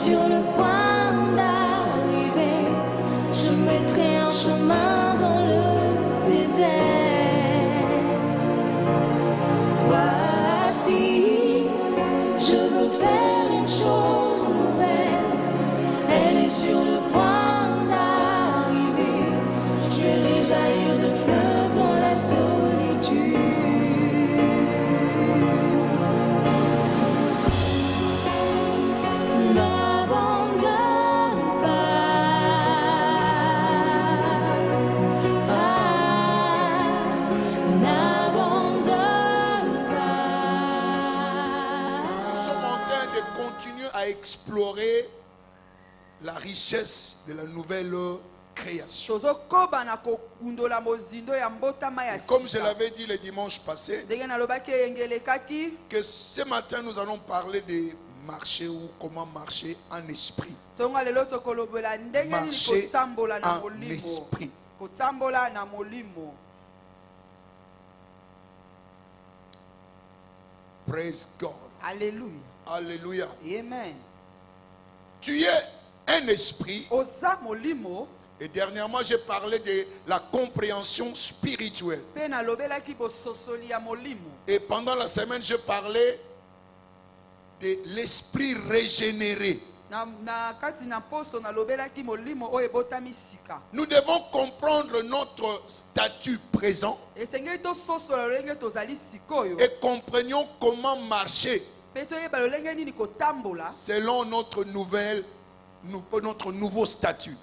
sur le point d'arriver. Je mettrai un chemin dans le désert. Voici, je veux faire une chose nouvelle. Elle est sur le point d'arriver. Je verrai jaillir le fleuve dans la solitude. N'abandonne continue à explorer la richesse de la nouvelle création. Et comme je l'avais dit le dimanche passé, que ce matin nous allons parler de marcher ou comment marcher en esprit. Marcher en esprit. Praise God. Alléluia. Alléluia. Amen. Tu es un esprit. Et dernièrement, j'ai parlé de la compréhension spirituelle. Et pendant la semaine, je parlais de l'esprit régénéré. Nous devons comprendre notre statut présent et comprenions comment marcher selon notre nouveau statut.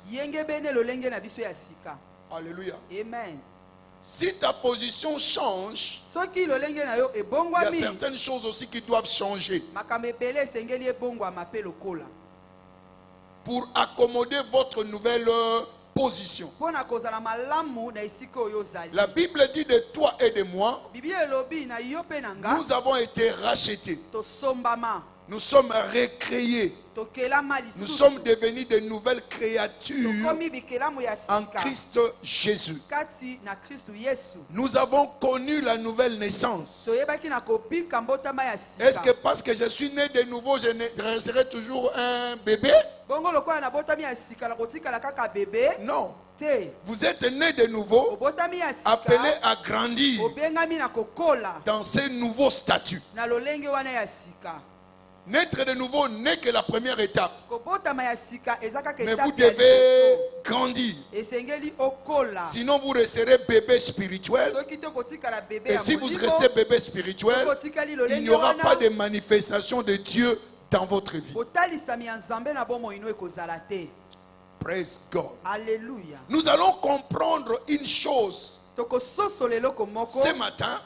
Alléluia. Amen. Si ta position change, il y a certaines choses aussi qui doivent changer pour accommoder votre nouvelle position. La Bible dit de toi et de moi, nous avons été rachetés. Nous sommes recréés. Nous sommes devenus de nouvelles créatures en Christ Jésus. Nous avons connu la nouvelle naissance. Est-ce que parce que je suis né de nouveau, je serai toujours un bébé? Non. Vous êtes né de nouveau, appelé à grandir dans ces nouveaux statuts. Naître de nouveau n'est que la première étape. Mais vous devez grandir. Sinon vous resterez bébé spirituel. Et si vous restez bébé spirituel, il n'y aura pas de manifestation de Dieu dans votre vie. Praise God. Alléluia. Nous allons comprendre une chose ce matin,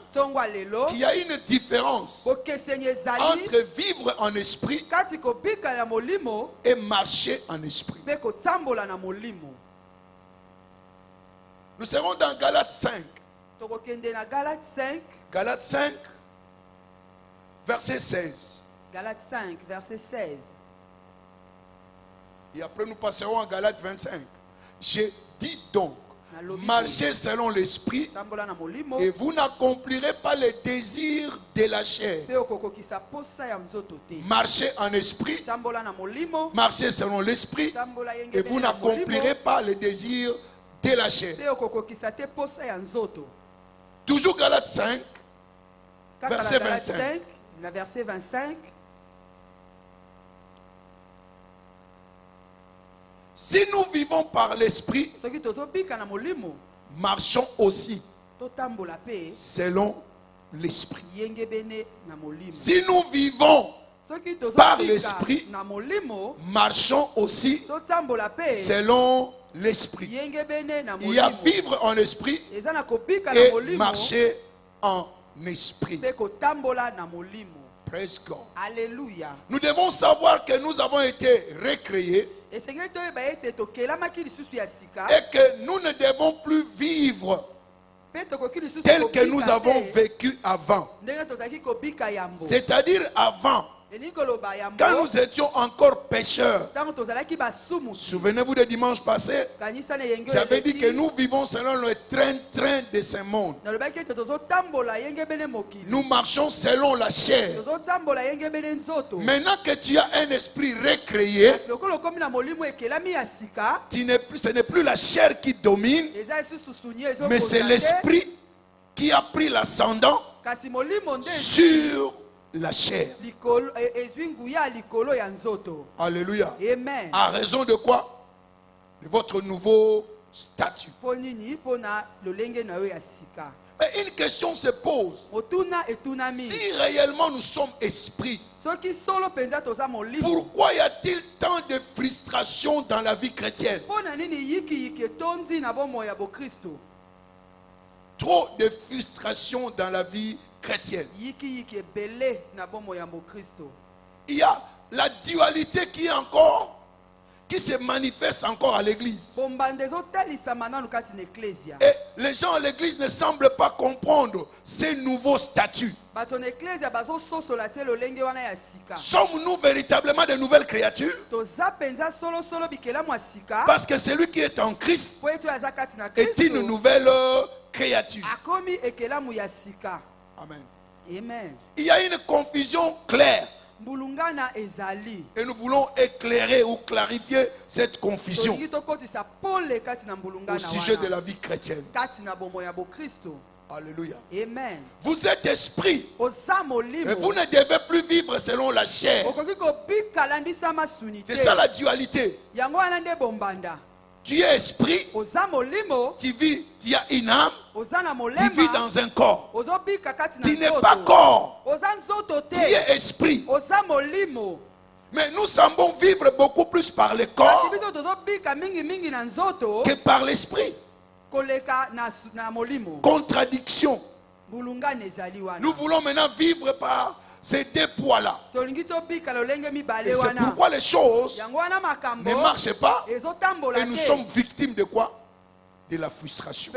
qu'il y a une différence entre vivre en esprit et marcher en esprit. Nous serons dans Galates 5. Galates 5, verset 16. Galates 5, verset 16. Et après nous passerons à Galates 25. Je dis donc, marchez selon l'esprit et vous n'accomplirez pas les désirs de la chair. Marchez en esprit, marchez selon l'esprit et vous n'accomplirez pas les désirs de la chair. Toujours Galates 5, verset 25. Verset 25. Si nous vivons par l'esprit, marchons aussi selon l'esprit. Si nous vivons par l'esprit, marchons aussi selon l'esprit. Il y a vivre en esprit et marcher en esprit. Praise God. Alléluia. Nous devons savoir que nous avons été recréés et que nous ne devons plus vivre tel que nous avons vécu avant. C'est-à-dire avant, Quand nous étions encore pécheurs, souvenez-vous de dimanche passé, j'avais dit que nous vivons selon le train-train de ce monde. Nous marchons selon la chair. Maintenant que tu as un esprit recréé, ce n'est plus la chair qui domine, mais c'est l'esprit qui a pris l'ascendant sur la chair. Alléluia. Amen. À raison de quoi? De votre nouveau statut. Mais une question se pose. Si réellement nous sommes esprits, pourquoi y a-t-il tant de frustration dans la vie chrétienne? Trop de frustration dans la vie chrétienne. Il y a la dualité qui se manifeste encore à l'église. Et les gens à l'église ne semblent pas comprendre ces nouveaux statuts. Sommes-nous véritablement de nouvelles créatures? Parce que celui qui est en Christ est une nouvelle créature. Amen. Amen. Il y a une confusion claire. Et nous voulons éclairer ou clarifier cette confusion au sujet de la vie chrétienne. Alléluia. Amen. Vous êtes esprit. Et vous ne devez plus vivre selon la chair. C'est ça la dualité. Tu es esprit, tu vis, tu as une âme, tu vis dans un corps. Tu n'es pas corps, tu es esprit. Mais nous semblons vivre beaucoup plus par le corps que par l'esprit. Contradiction. Nous voulons maintenant vivre par ces deux poids-là. Et c'est pourquoi les choses ne marchent pas. Et nous sommes victimes de quoi? De la frustration.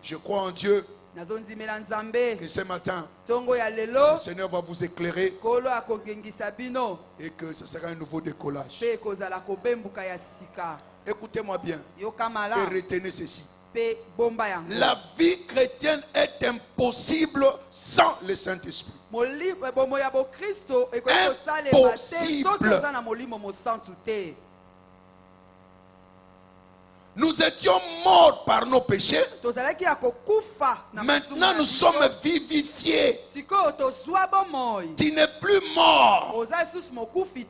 Je crois en Dieu que ce matin, le Seigneur va vous éclairer et que ce sera un nouveau décollage. Écoutez-moi bien et retenez ceci. La vie chrétienne est impossible sans le Saint-Esprit. Impossible. Nous étions morts par nos péchés. Maintenant nous sommes vivifiés. Tu n'es plus mort,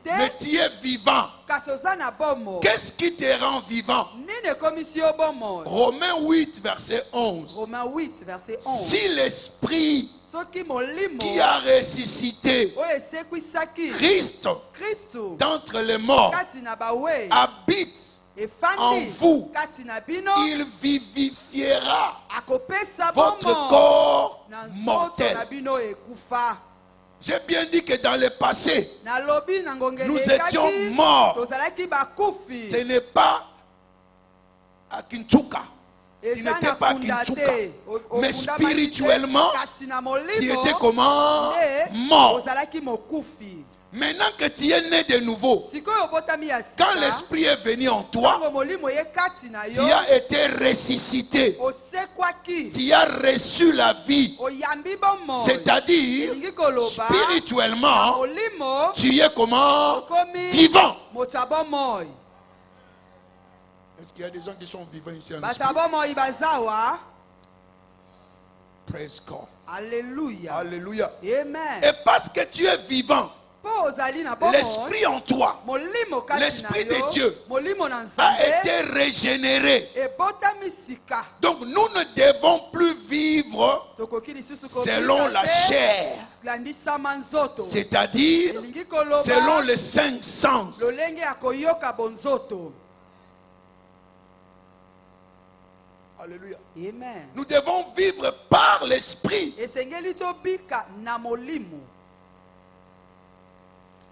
mais tu es vivant. Qu'est-ce qui te rend vivant? Romains 8, verset 11. Si l'Esprit qui a ressuscité Christ d'entre les morts habite en vous, il vivifiera votre corps mortel. J'ai bien dit que dans le passé, nous étions morts. Ce n'est pas à Kintuka. Tu n'étais pas à Kintuka. Mais spirituellement, tu étais comment? Mort. Maintenant que tu es né de nouveau, quand l'Esprit est venu en toi, tu as été ressuscité. Tu as reçu la vie. C'est-à-dire, spirituellement, tu es comment? Vivant. Est-ce qu'il y a des gens qui sont vivants ici en esprit? Praise God. Alléluia. Alléluia. Amen. Et parce que tu es vivant, l'esprit en toi, l'esprit de Dieu a été régénéré. Donc nous ne devons plus vivre selon la chair, c'est-à-dire selon les 5 sens. Alléluia. Amen. Nous devons vivre par l'esprit.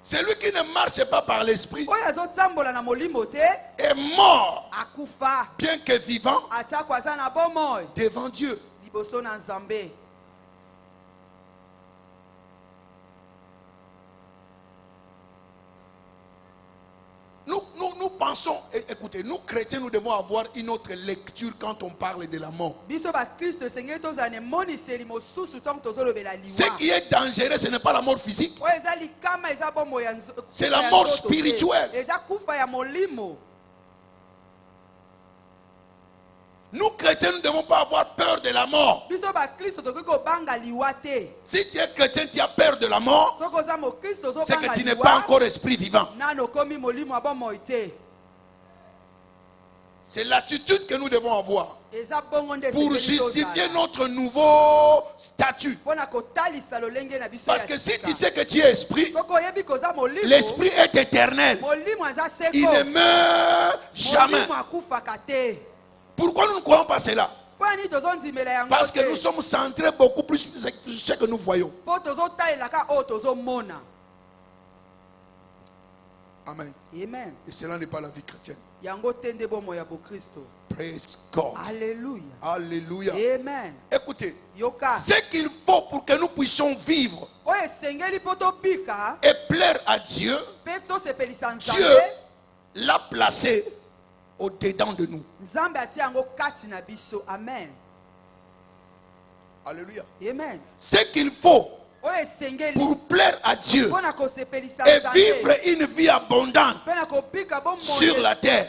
Celui qui ne marche pas par l'esprit est mort, bien que vivant, devant Dieu. pensons, écoutez, nous chrétiens, nous devons avoir une autre lecture quand on parle de la mort. Ce qui est dangereux, ce n'est pas la mort physique. C'est la mort spirituelle. Nous chrétiens, nous ne devons pas avoir peur de la mort. Si tu es chrétien, tu as peur de la mort, c'est que tu n'es pas encore esprit vivant. C'est l'attitude que nous devons avoir pour justifier notre nouveau statut. Parce que si tu sais que tu es esprit, l'esprit est éternel. Il ne meurt jamais. Pourquoi nous ne croyons pas cela? Parce que nous sommes centrés beaucoup plus sur ce que nous voyons. Amen. Amen. Et cela n'est pas la vie chrétienne. Praise God. Alléluia. Alléluia. Amen. Écoutez, ce qu'il faut pour que nous puissions vivre et plaire à Dieu, Dieu l'a placé au-dedans de nous. Amen. Alléluia. Amen. Ce qu'il faut pour plaire à Dieu et vivre une vie abondante sur la terre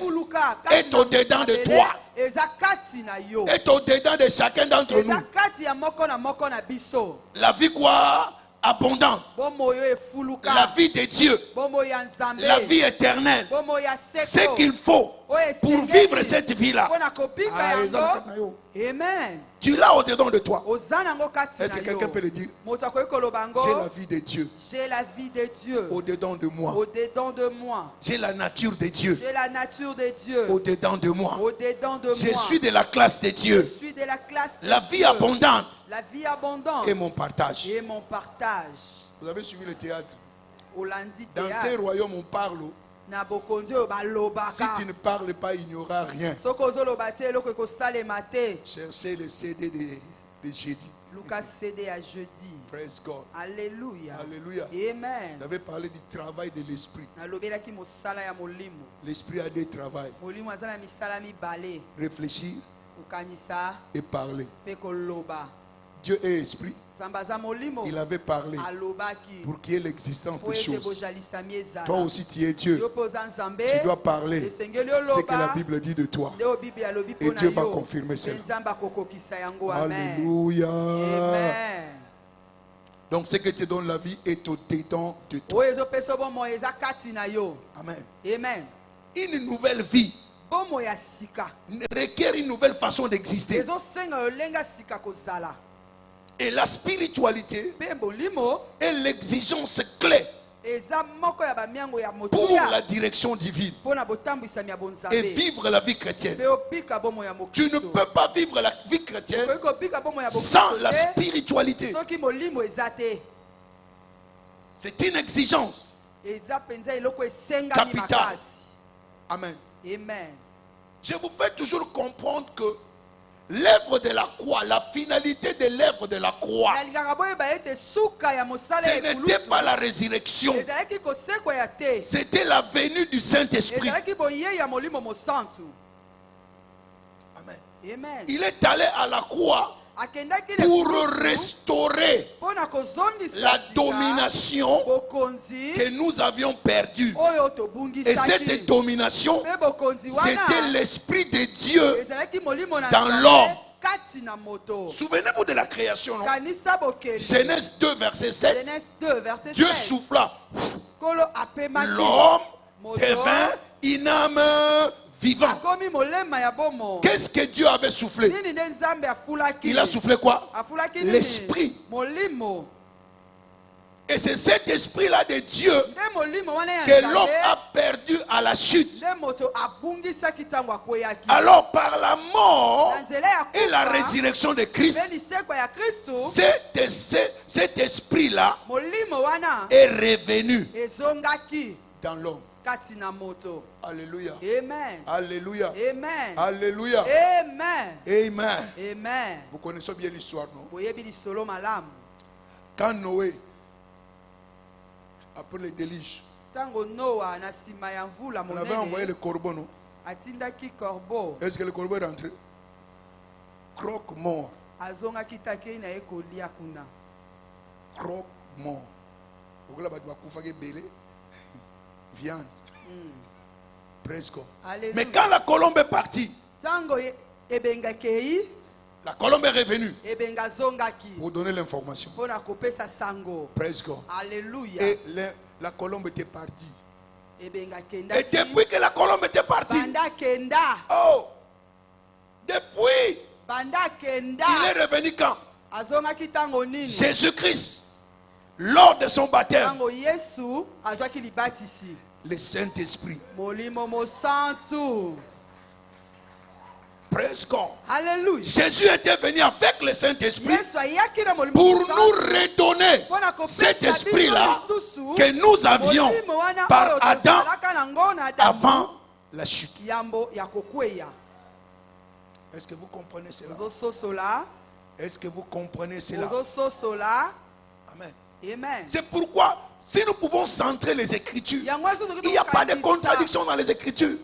est au-dedans de toi, est au-dedans de chacun d'entre nous. La vie quoi? Abondante, la vie de Dieu, la vie éternelle. Ce qu'il faut pour vivre cette vie-là, Amen. tu l'as au-dedans de toi. Est-ce que quelqu'un peut le dire? J'ai la vie de Dieu. J'ai la vie de Dieu Au-dedans de moi. au-dedans de moi. J'ai la nature de Dieu. J'ai la nature de Dieu Au-dedans de moi. au-dedans de Je moi. suis de la classe de Je Dieu. suis de la classe de La vie Dieu. abondante La vie abondante et mon partage. et mon partage. Vous avez suivi le théâtre. Olandi Dans théâtre. ces royaumes, on parle. Na bokondio balobaka. Si tu ne parles pas, il n'y aura rien. Sokozo lobate loko ko salema te. Cherchez le CD de jeudi. Lucas CD à jeudi. Praise God. Alléluia. Alléluia. Amen. Vous avez parlé du travail de l'esprit. Na lobelaki mosala ya molimo. L'esprit a des travail. Molimo azala misala mibale. Réfléchir Ukanisa et parler. pe koloba. Dieu est esprit. Sambaza molimo. Il avait parlé Alobaki. pour qu'il y ait l'existence des choses. Toi Toi aussi, tu es Dieu. Tu dois parler ce que la Bible dit de toi. Et Dieu va confirmer cela. Alléluia. Amen. Donc ce que te donne la vie est au-dedans de toi. Amen. Amen. Une nouvelle vie requiert une nouvelle façon d'exister. Et la spiritualité est l'exigence clé pour la direction divine et vivre la vie chrétienne. Tu ne peux pas vivre la vie chrétienne sans la spiritualité. C'est une exigence capitale. Amen. Amen. Je vous fais toujours comprendre que l'œuvre de la croix, la finalité de l'œuvre de la croix, ce n'était pas la résurrection, c'était la venue du Saint-Esprit. Amen. Amen. Il est allé à la croix pour restaurer la domination que nous avions perdue. Et cette domination, c'était l'Esprit de Dieu dans l'homme. Souvenez-vous de la création, non? Genèse 2, verset 7. Dieu souffla. L'homme devint une âme vivante. Qu'est-ce que Dieu avait soufflé? Il a soufflé quoi? L'esprit. Et c'est cet esprit-là de Dieu que l'homme a perdu à la chute. Alors par la mort et la résurrection de Christ, cet esprit-là est revenu dans l'homme. Alléluia. Amen. Alléluia. Amen. Alléluia. Amen. Amen. Amen. Vous connaissez bien l'histoire, non? Quand Quand Noé, après le déluge, On avait envoyé le corbeau, non? Est-ce que le corbeau est rentré? Croque-mort. Croque-mort. Viande. Presque. Mais quand la colombe est partie, la colombe est revenue pour donner l'information. Presque. Alléluia. Et la colombe était partie. Et depuis que la colombe était partie, oh, depuis, il est revenu quand? Jésus-Christ, lors de son baptême, le Saint-Esprit, presque. Alléluia. Jésus était venu avec le Saint-Esprit pour nous redonner cet esprit-là que nous avions par Adam avant la chute. Est-ce que vous comprenez cela? Est-ce que vous comprenez cela? Amen. C'est pourquoi, si nous pouvons centrer les Écritures, il n'y a pas de contradiction dans les Écritures.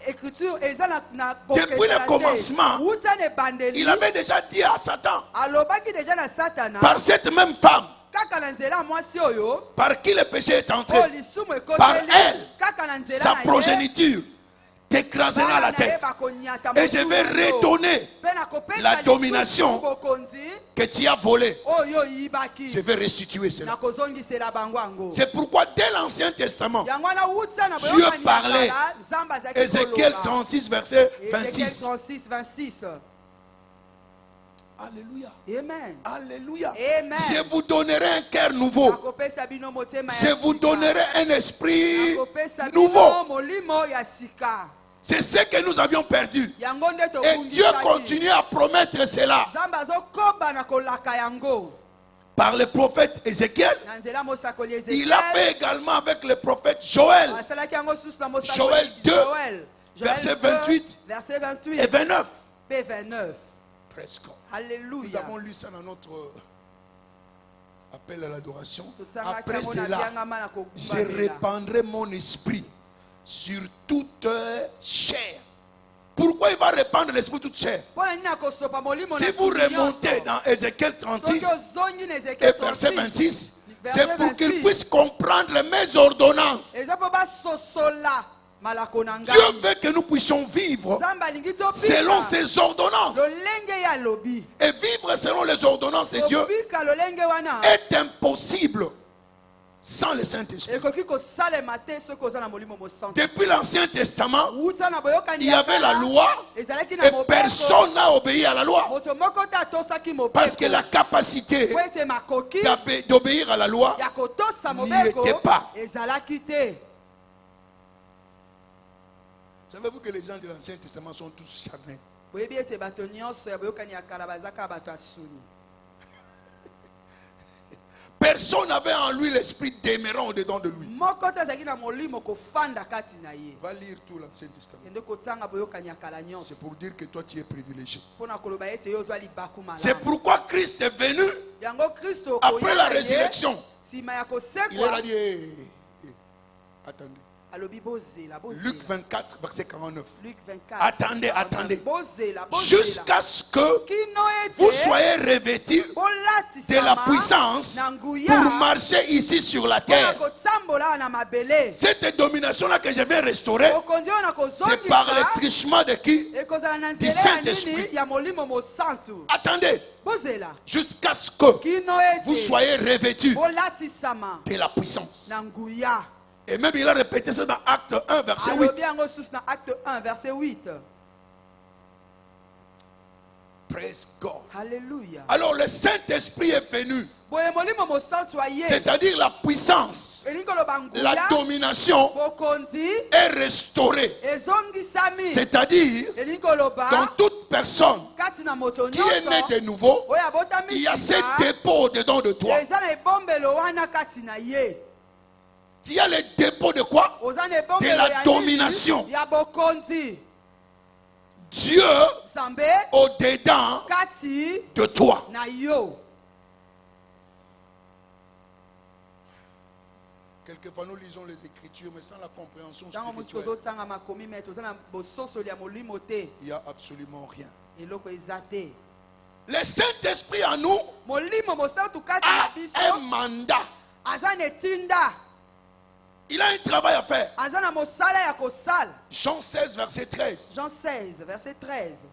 Depuis le commencement, il avait déjà dit à Satan, par cette même femme, par qui le péché est entré, par elle, sa progéniture t'écrasera la tête. Et je vais redonner la domination que tu as volée. Je vais restituer cela. C'est pourquoi dès l'Ancien Testament, Dieu parlait, Ézéchiel 36, verset 26. Alléluia. Amen. Alléluia. Amen. Je vous donnerai un cœur nouveau. Je vous donnerai un esprit nouveau. C'est ce que nous avions perdu. Et Dieu continue à promettre cela. Par le prophète Ézéchiel. Il a fait également avec le prophète Joël. Joël 2, verset 28 et 29. Presque. Alléluia. Nous avons lu ça dans notre appel à l'adoration. Après cela, je répandrai mon esprit sur toute chair. Pourquoi il va répandre l'esprit toute chair? Si vous remontez dans Ézéchiel 36 et verset 26, c'est pour qu'il puisse comprendre mes ordonnances. Dieu veut que nous puissions vivre selon ses ordonnances. Et vivre selon les ordonnances de Dieu est impossible sans le Saint-Esprit. Depuis l'Ancien Testament, il y avait la loi et personne n'a obéi à la loi. Parce que la capacité d'obéir à la loi n'y était pas. Savez-vous que les gens de l'Ancien Testament sont tous charnels? Personne n'avait en lui l'esprit démérant au-dedans de lui. Va lire tout l'Ancien Testament. C'est pour dire que toi tu es privilégié. C'est pourquoi Christ est venu après la résurrection. Il a dit, attendez. Luc 24, verset 49. Attendez, attendez. Jusqu'à ce que vous soyez revêtus de la puissance pour marcher ici sur la terre. Cette domination-là que je vais restaurer, c'est par le trichement de qui? Du Saint-Esprit. Attendez. Jusqu'à ce que vous soyez revêtus de la puissance. Et même il a répété ça dans Acte 1, verset 8. Praise God. Alléluia. Alors le Saint-Esprit est venu. C'est-à-dire la puissance, la domination est restaurée. C'est-à-dire dans toute personne qui est née de nouveau, il y a ce dépôt dedans de toi. Il y a le dépôt de quoi? De la domination. Dieu au-dedans de toi. Quelquefois nous lisons les Écritures, mais sans la compréhension Ntango mosusu spirituelle, tozotanga makomi me toza na bososoli ya molimo te. il n'y a absolument rien. Eloko eza te. Le Saint-Esprit en nous Molimo mosantu kati a na biso un mandat. aza na etinda. Il a un travail à faire. Aza na mosala ya kosala. Jean 16, verset 13. Jean 16, verset 13.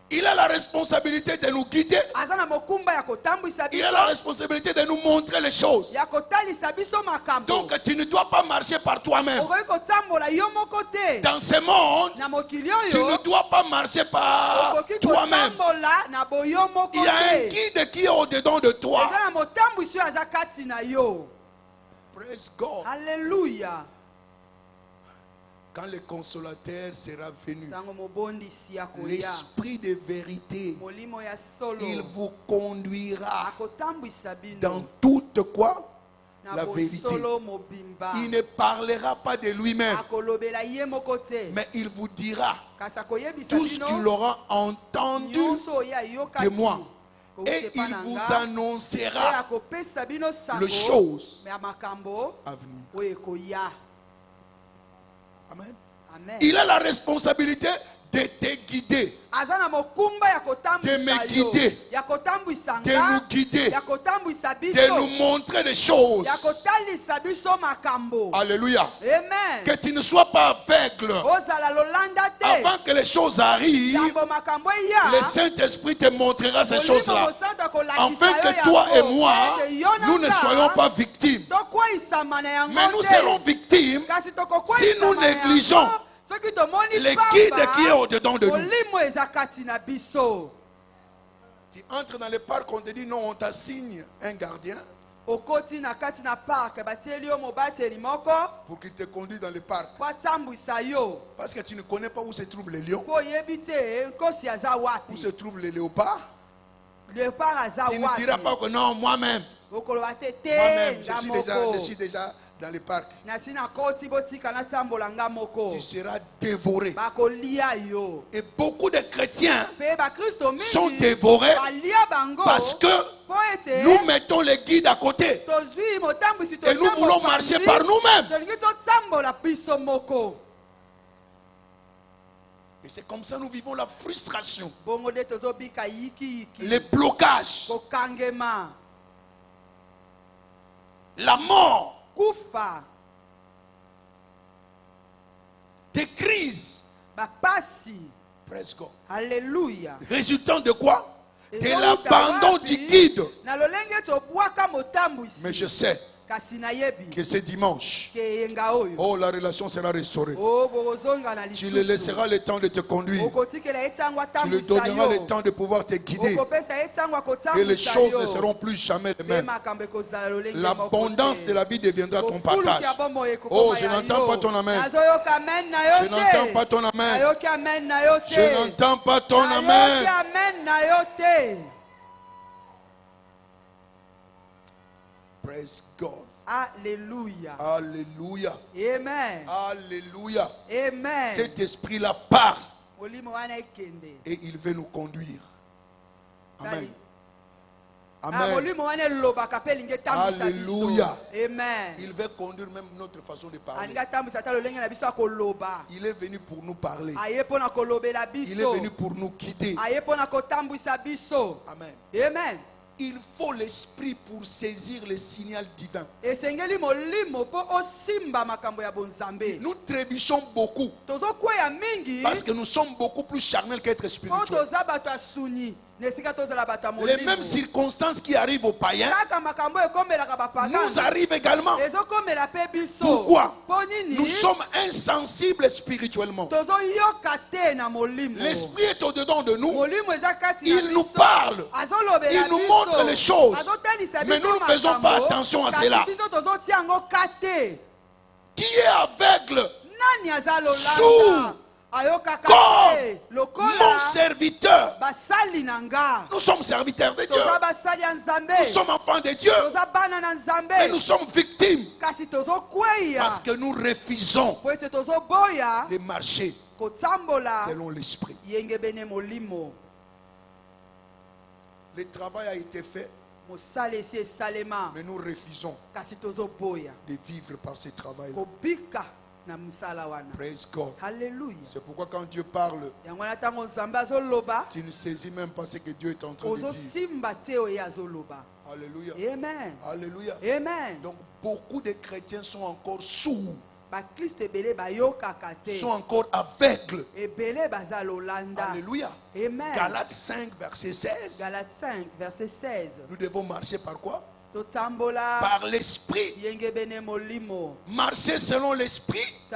Il a la responsabilité de nous guider. Aza na mokumba ya kotambwisa Il a la biso. responsabilité de nous montrer les choses. Ya kotalisa biso makambo. Donc tu ne dois pas marcher par toi-même. Okoki kotambola yo moko te. Dans ce monde, Na mokili tu ne oyo dois pas marcher par okoki toi-même. kotambola na boyo moko Il y a un te. guide qui est au-dedans de toi. Eza na motambwisi oyo aza kati na yo. Praise God. Alléluia. Quand le consolateur sera venu, Ntango mobondisi akoya. l'esprit de vérité, Molimo ya solo. il vous conduira Akotambwisa bino. dans toute quoi? Na La vérité. bosolo mobimba. Il ne parlera pas de lui-même, Akolobela ye moko te. mais il vous dira Kasi akoyebisa tout ce qu'il bino aura entendu nyonso oyo ayokaki. de moi. Et Kokepa il na vous nga. Pe annoncera akopesa bino sango les choses ya makambo à venir. oyo ekoya. Amen. Amen. Il a la responsabilité de te guider, Aza na mokumba ya de kotambwisa me yo. guider, Ya kotambwisa de nous nga. guider, Ya kotambwisa de biso. nous montrer les choses. Ya kotalisa biso makambo. Alléluia. Amen. Que tu ne sois pas aveugle. Ozala lolanda te. Avant que les choses arrivent, Tambo makambo eya. le Saint-Esprit te montrera ces Molimo choses-là. mosantu akolakisa Afin yo que toi et yango. moi, Ete yo na nous ne nga soyons pas victimes. tokweyisama na yango Mais nous te. serons victimes Kasi si tokokweyisama nous na négligeons yango, soki tomoni le pamba, guide qui est au-dedans de nous. molimo eza kati na biso. Tu entres dans le parc, on te dit non, on t'assigne un gardien Okoti na kati na park batieli yo mobateli moko pour qu'il te conduise dans le parc. po atambwisa yo Parce que tu ne connais pas où se trouvent les lions, po oyebi te nkosi aza où wapi, se trouvent les léopards. leopard aza Tu ne diras wapi. pas que non, moi-même, okoloba te moi-même, nga je suis moko déjà dans le parc. nasi nakoti botika natambola nga moko, Tu seras dévoré. bakolia yo. Et beaucoup de chrétiens Pe bakristo sont mingi dévorés balia bango parce que po ete nous mettons les guides à côté tozwi motambwisi et nous voulons marcher par nous-mêmes. tolingi totambola biso moko. Et c'est comme ça que nous vivons la frustration, Bongo de tozobika yiki les blocages, kokangema, la mort, kufa, des crises. bapasi. Praise God. Alléluia. Résultant de quoi? De Ezoluta l'abandon wapi? du guide. Na lolenge tobwaka motambwisi. Mais je sais Kasi nayebi que ce dimanche, ke yenga oyo. oh, la relation sera restaurée. Oh, bokozonga na Tu le lisusu. laisseras le temps de te conduire. Okotikela etango Tu lui atambwisa donneras yo. le temps de pouvoir te guider. Okopesa etango Et les akotambwisa choses yo. ne seront plus jamais les Pe mêmes. makambo ekozala lolenge moko L'abondance te. de la vie deviendra ton Bofuluki partage. ya bomoi ekokoma Oh, je ya n'entends yo. pas ton amen. Nazoyoka amen na yo Je n'entends te. pas ton amen. Nayoki amen na yo te. Je n'entends pas ton Nayoki amen. amen na yo te. Praise God. Alléluia. Alléluia. Amen. Alléluia. Amen. Cet esprit-là part Molimo wana ekende. et il veut nous conduire. Amen. Kali. Ah, Amen. molimo wana elobaka pe elingi etambwisa biso. Alléluia. Amen. Il veut conduire même notre façon de parler. Alingi atambwisa ata lolenge na biso akoloba. Il est venu pour nous parler. Aye mpo na kolobela Il est biso. venu pour nous guider. Aye mpo na kotambwisa biso. Amen. Amen. Il faut l'esprit pour saisir le signal divin. Esengeli molimo po osimba makambo ya bonzambe. Nous trébuchons beaucoup Tozokweya mingi parce que nous sommes beaucoup plus charnels qu'être po spirituels. toza bato ya suni na esika tozala bato ya Les molimo. mêmes circonstances qui arrivent aux païens Kaka makambo ekomelaka nous bapagano arrivent également. ezokomela pe biso. Pourquoi? Po nini? Nous sommes insensibles spirituellement. Tozoyoka te na molimo. L'esprit est au-dedans de nous. Molimo eza kati na Il nous biso. parle. Azolobela Il nous biso. montre les choses. Azotalisa Mais biso nous ne faisons pas makambo. attention à Kasi cela. biso tozotia yango kate. Qui est aveugle Nani aza Sourd. lolanda? Ayokaka comme te. mon Lokola serviteur? basali na nga. Nous sommes serviteurs de Dieu. Toza basali ya Nous Nzambe. sommes enfants de Dieu. Toza bana na Mais Nzambe. nous sommes victimes Kasi tozokweya. parce que nous refusons Po ete tozoboya de marcher kotambola selon l'esprit. yenge bene molimo. Le travail a été fait. Mais nous refusons de vivre par ce travail. Praise God. Hallelujah. C'est pourquoi quand Dieu parle, tu ne saisis même pas ce que Dieu est en train de dire. Alléluia. Amen. Alléluia. Amen. Donc beaucoup de chrétiens sont encore sourds, sont sont encore aveugles. Alléluia. Alléluia. Amen. Galates 5, verset 16. Galates 5, verset 16. Nous devons marcher par quoi? Par Par l'esprit. Marchez selon l'esprit. Et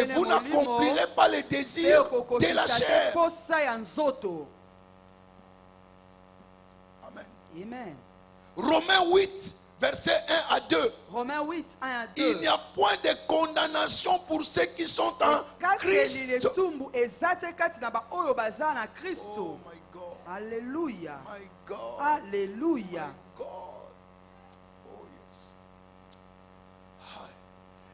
vous n'accomplirez pas les désirs de la chair. Amen. Amen. Romains 8, verset 1 à 2. Romains 8, 1 à 2. Il n'y a point de condamnation pour ceux qui sont en Christ. Oh my God. Alléluia. My God. Alléluia. My God. Oh yes.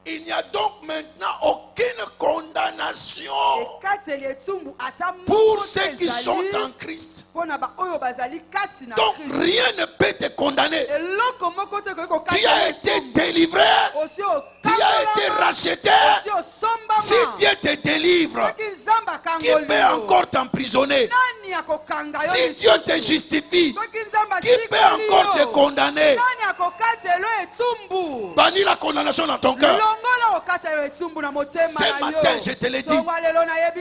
Il n'y a donc maintenant aucune condamnation pour ceux qui sont en Christ. Donc rien ne peut te condamner. Tu as été délivré, tu as été racheté. Si Dieu te délivre, qui peut encore t'emprisonner? Si Dieu te justifie, qui peut encore te condamner? Bannis la condamnation dans ton cœur. Ce matin, je te l'ai dit,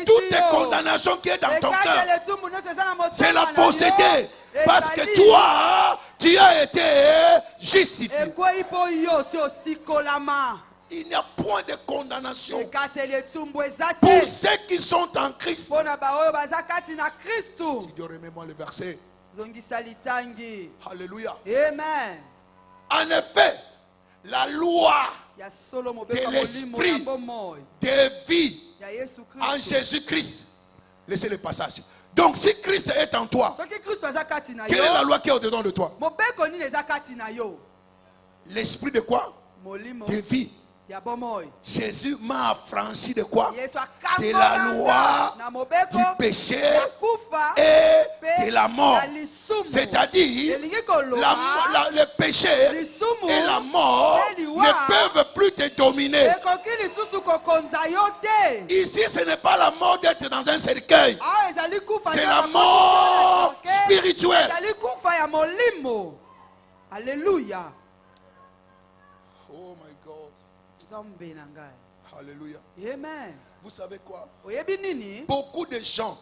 toute condamnation qui est dans ton cœur, c'est la fausseté. Parce que toi, tu as été justifié. Il n'y a point de condamnation pour ceux qui sont en Christ. Si Dieu remet-moi le verset. Alléluia. Amen. En effet, la loi de l'esprit de vie en Jésus-Christ. Laissez le passage. Donc si Christ est en toi, quelle est la loi qui est au-dedans de toi? L'esprit de quoi? De vie. Jésus m'a affranchi de quoi? De la loi, du péché et de la mort. C'est-à-dire, le péché et la mort ne peuvent plus te dominer. Ici, ce n'est pas la mort d'être dans un cercueil. C'est la mort spirituelle. Alléluia. Oh my God. Alléluia. Amen. Vous savez quoi? Beaucoup de gens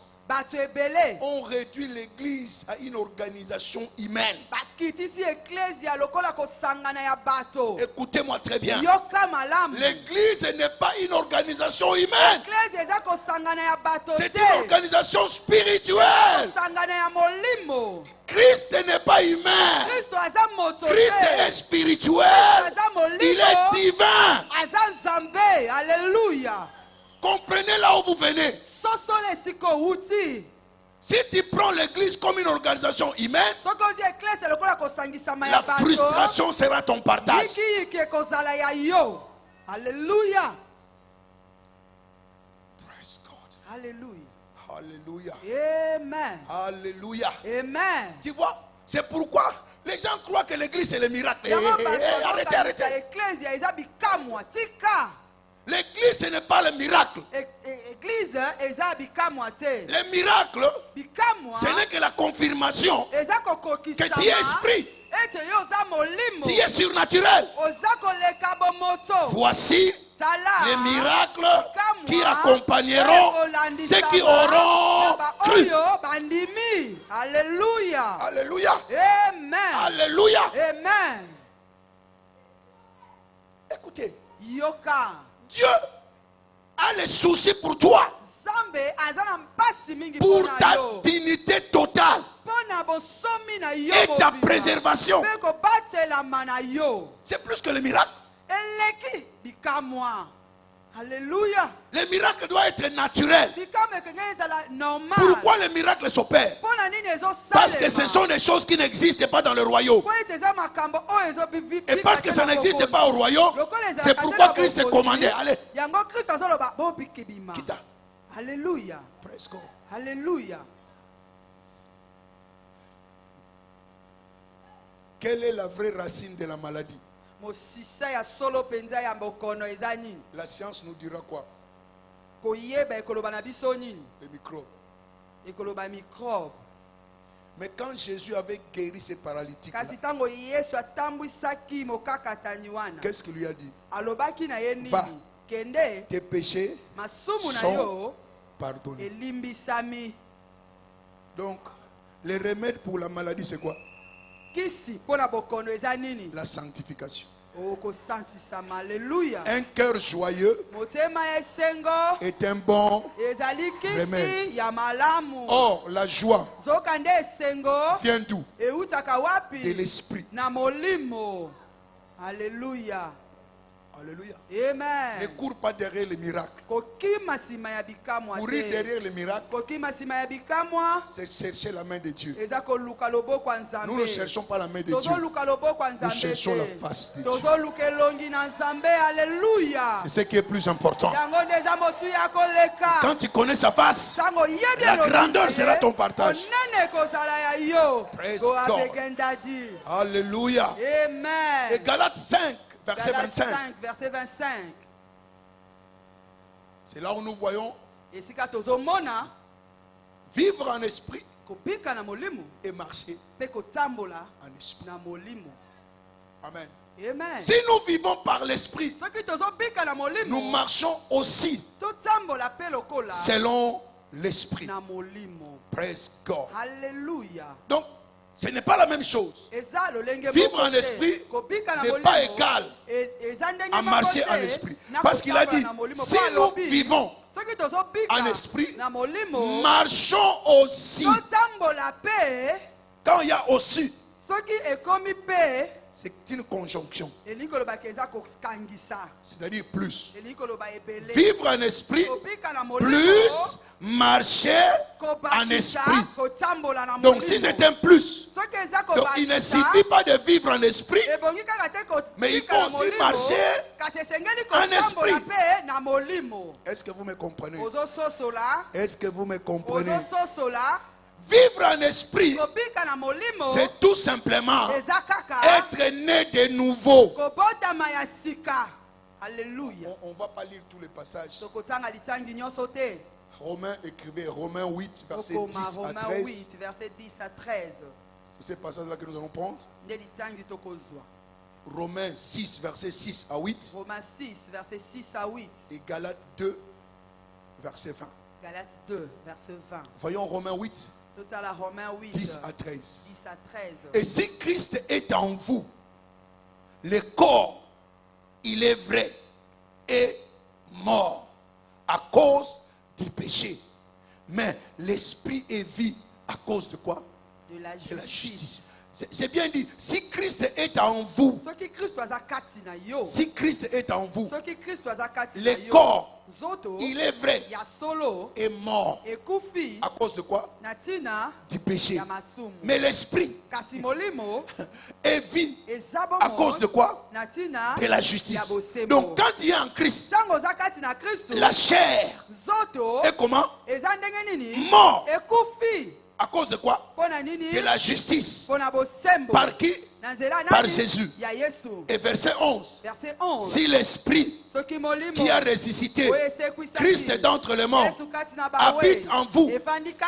ont réduit l'église à une organisation humaine. Écoutez-moi très bien. L'église n'est pas une organisation humaine. C'est une organisation spirituelle. Christ n'est pas humain. Christ est spirituel. Il est divin. Alléluia. Comprenez là où vous venez. Si tu prends l'église comme une organisation humaine, la frustration sera ton partage. Alléluia. Praise God. Alléluia. Alléluia. Amen. Alléluia. Amen. Tu vois, c'est pourquoi les gens croient que l'église c'est le miracle. Arrêtez, arrêtez. L'église, ce n'est pas le miracle. Le miracle, ce n'est que la confirmation que tu es esprit. Tu es surnaturel. Voici les miracles qui accompagneront ceux qui auront cru. Alléluia. Alléluia. Amen. Alléluia. Amen. Écoutez. Yoka. Dieu a les soucis pour toi, pour ta dignité totale et ta préservation. C'est plus que le miracle. Alléluia. Le miracle doit être naturel. Pourquoi le miracle s'opère? Parce que ce sont des choses qui n'existent pas dans le royaume. Et parce que ça n'existe pas au royaume, c'est pourquoi Christ s'est commandé. Allez. Quitte. Alléluia. Praise God. Alléluia. Quelle est la vraie racine de la maladie? La science nous dira quoi? Les microbes. Mais quand Jésus avait guéri ces paralytiques, qu'est-ce qu'il lui a dit? Va, tes péchés sont pardonnés. Donc, le remède pour la maladie, c'est quoi? La sanctification. Un cœur joyeux est un bon remède. Or, la joie vient d'où? De l'esprit. Alléluia. Alléluia. Amen. Ne cours pas derrière les miracles. Courir derrière les miracles, c'est chercher la main de Dieu. Nous ne cherchons pas la main de Dieu. Nous cherchons la face de Dieu. C'est ce qui est plus important. Quand tu connais sa face, la grandeur sera ton partage. Praise God. Alléluia. Amen. Et Galates 5. Verset 25. C'est là où nous voyons vivre en esprit et marcher en esprit. Amen. Amen. Si nous vivons par l'esprit, nous marchons aussi selon l'esprit. Praise God. Alléluia. Donc, ce n'est pas la même chose. Vivre en esprit n'est pas égal à marcher en esprit. Parce qu'il a dit, si nous vivons en esprit, marchons aussi. Quand il y a aussi, c'est une conjonction. C'est-à-dire plus. Vivre en esprit, plus marcher en esprit. Donc si c'est un plus, donc il ne suffit pas de vivre en esprit, mais il faut aussi marcher en esprit. Est-ce que vous me comprenez? Est-ce que vous me comprenez? Vivre en esprit, c'est tout simplement être né de nouveau. Alléluia. On ne va pas lire tous les passages. Romains écrivait Romains 8, verset 10 à 13. C'est ces passages-là que nous allons prendre. Romains 6, verset 6 à 8. Romains 6, verset 6 à 8. Et Galates 2, verset 20. Galates 2, verset 20. Voyons Romains 8. Romains 8, 10 à 13. 10 à 13. Et si Christ est en vous, le corps, il est vrai, est mort à cause du péché. Mais l'esprit est vie à cause de quoi? De la justice. C'est bien dit. Si Christ est en vous, si Christ est en vous, le corps, il est vrai, est mort à cause de quoi? Du péché. Mais l'esprit est vie à cause de quoi? De la justice. Donc quand il est en Christ, la chair est comment? Mort. À cause de quoi? De la justice. Par qui? Par Jésus. Et verset 11. Si l'esprit qui a ressuscité Christ d'entre les morts habite en vous,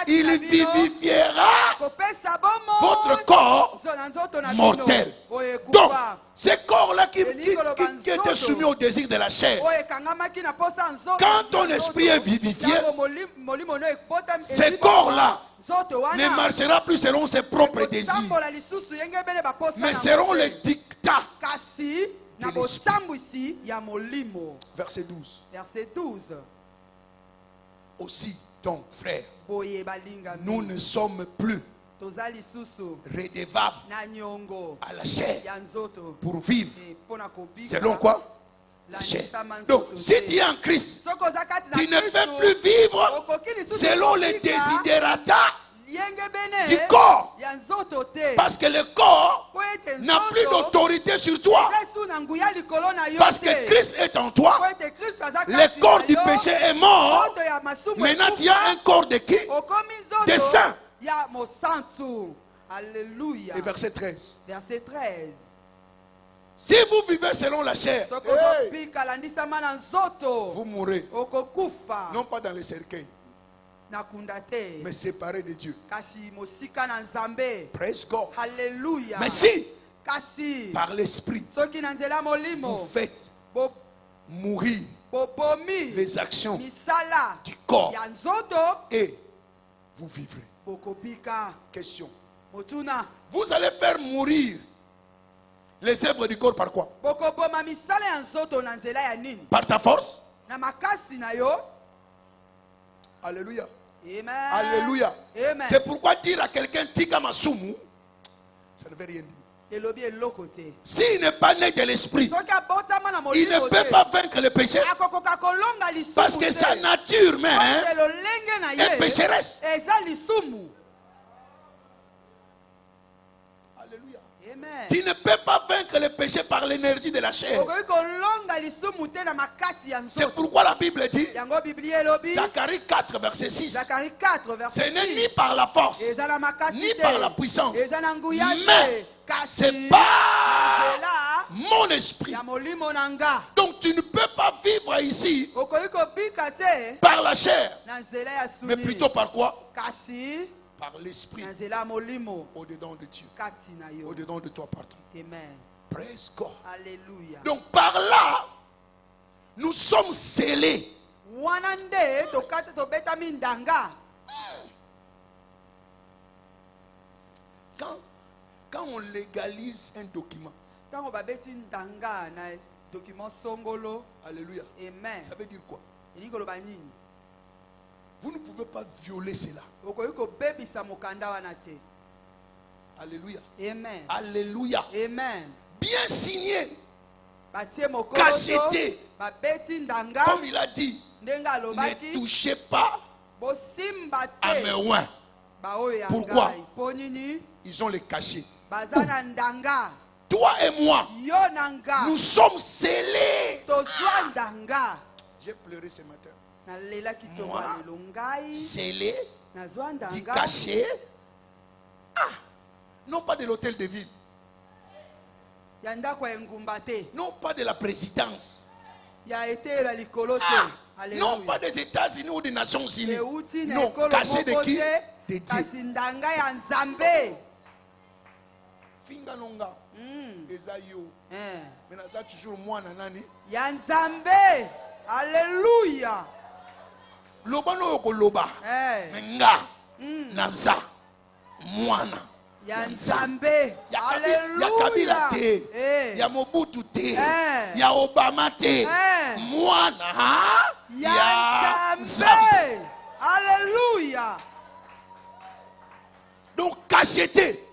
il vivifiera votre corps mortel. Donc, ce corps-là qui était soumis au désir de la chair, quand ton esprit est vivifié, ce corps-là ne marchera plus selon ses propres désirs, mais selon les dictats de l'esprit. Verset 12. Aussi, donc, frères, nous ne sommes plus redevables à la chair pour vivre. Selon quoi? La chair. Donc, si tu es en Christ, tu ne peux plus vivre selon les desiderata du corps. Parce que le corps n'a plus d'autorité sur toi. Parce que Christ est en toi. Le corps du péché est mort. Maintenant, tu as un corps de qui? De saint. Alléluia. Et verset 13. Verset 13. Si vous vivez selon la chair, hey, vous mourrez. Non pas dans les cercueils, mais séparés de Dieu. Praise God. Alléluia. Mais si, par l'esprit, vous faites mourir les actions du corps et vous vivrez. Question. Vous allez faire mourir les œuvres du corps par quoi? Par ta force? Alléluia. Amen. Alléluia. C'est pourquoi dire à quelqu'un Tika Masumu, ça ne veut rien dire. S'il n'est pas né de l'esprit, il ne peut pas vaincre le péché. Parce que sa nature même est pécheresse. Alléluia. Tu ne peux pas vaincre le péché par l'énergie de la chair. C'est pourquoi la Bible dit, Zacharie 4, verset 6, ce n'est ni par la force, ni par la puissance, mais c'est par mon esprit. Donc tu ne peux pas vivre ici par la chair, mais plutôt par quoi? Par l'esprit, au-dedans de Dieu, au-dedans de toi, pardon. Amen. Praise God. Alléluia. Donc par là, nous sommes scellés. Quand on légalise un document, alléluia. Amen. Ça veut dire quoi? Vous ne pouvez pas violer cela. Alléluia. Amen. Alléluia. Amen. Bien signé, cacheté, comme il a dit, ne touchez pas à mes oins. Pourquoi? Ils ont les cachés. Toi et moi, nous sommes scellés. J'ai pleuré ce matin. Moi, scellé, dit caché. Ah, non pas de l'hôtel de ville. Non pas de la présidence. Ah, non pas des États-Unis ou des Nations Unies. Non, caché de qui? De Dieu. Finga nonga. Ezayo. Mais ça toujours moi nanani. Yanzambe. Alléluia. Loba no yoko loba. Menga. Naza. Mwana. Yanzambe. Alléluia. Ya Kabila te. Ya Mobutu te. Ya Obama te. Mwana. Yanzambe. Alléluia. Donc cacheté.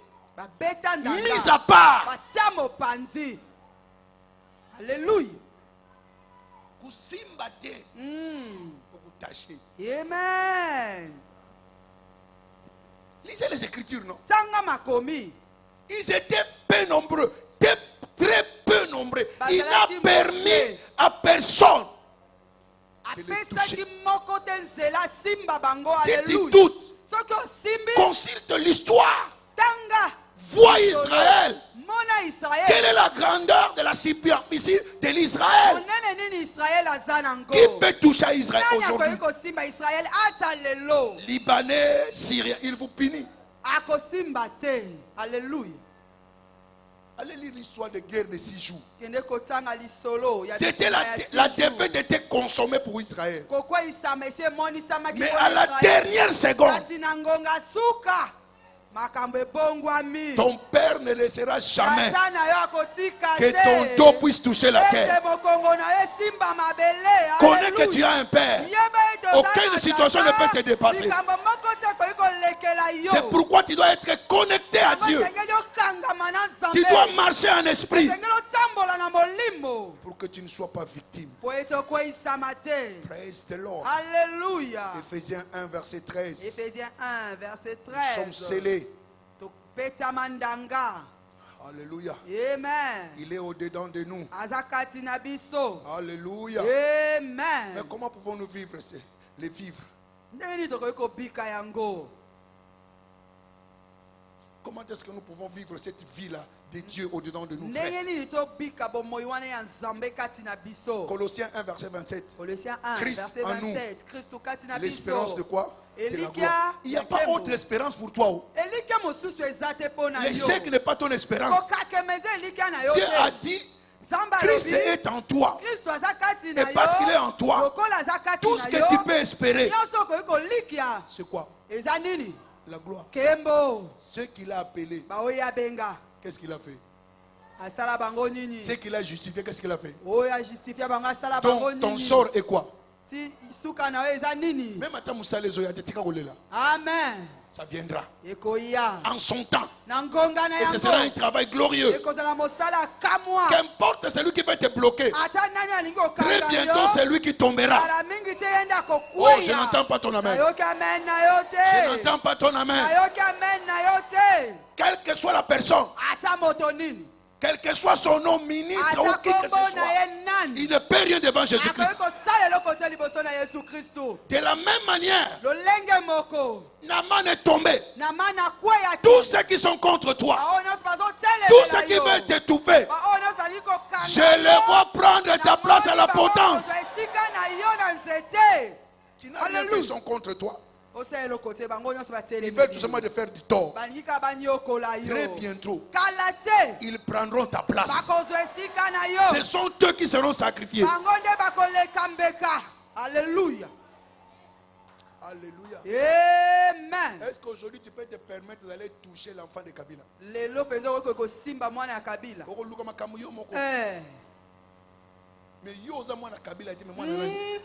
Mis à part. Alléluia. Kusimbate. Okutaché. Amen. Lisez les Écritures, non? Ils étaient peu nombreux, très peu nombreux. Il n'a permis à personne de les toucher. Si tu doutes, consulte l'histoire. Vois Israël. Quelle est la grandeur de la superficie de l'Israël? Qui peut toucher à Israël aujourd'hui? Libanais, Syriens, il vous punit. Alléluia. Allez lire l'histoire de guerre de 6 jours. C'était la défaite était consommée pour Israël. Mais à la dernière seconde, ton père ne laissera jamais que ton dos puisse toucher la terre. Connais que tu as un père. Aucune situation ne peut te dépasser. C'est pourquoi tu dois être connecté à Dieu. Tu dois marcher en esprit pour que tu ne sois pas victime. Praise the Lord. Alléluia. Éphésiens 1 verset 13. Éphésiens 1 verset 13. Nous sommes scellés. Alléluia. Amen. Il est au-dedans de nous. Alléluia. Amen. Mais comment pouvons-nous vivre les vivre? comment est-ce que nous pouvons vivre cette vie-là de Dieu au-dedans de nous, frères? Colossiens 1, verset 27. Christ en nous. L'espérance de quoi? De la gloire. Il n'y a pas autre espérance pour toi. L'échec n'est pas ton espérance. Dieu a dit, Christ est en toi. Et parce qu'il est en toi, tout ce que tu peux espérer, c'est quoi? La gloire. Ce qu'il a appelé, qu'est-ce qu'il a fait? Ce qu'il a justifié, qu'est-ce qu'il a fait? Donc ton sort est quoi? Même à ta moussa les oya, Amen. ça viendra en son temps. Et ce sera un travail glorieux. Qu'importe celui qui va te bloquer, très bientôt c'est lui qui tombera. Oh, je n'entends pas ton amen. Je n'entends pas ton amen. Quelle que soit la personne, quel que soit son nom, ministre ou qui que ce soit, il ne peut rien devant Jésus-Christ. De la même manière, Naaman est tombé. Tous ceux qui sont contre toi, tous ceux qui veulent t'étouffer, je les vois prendre ta place à la potence. Tu n'as rien fait, ils sont contre toi. Ils veulent tout simplement de faire du tort. Très bientôt, ils prendront ta place. Ce sont eux qui seront sacrifiés. Alléluia. Alléluia. Amen. Est-ce qu'aujourd'hui tu peux te permettre d'aller toucher l'enfant de Kabila? Mais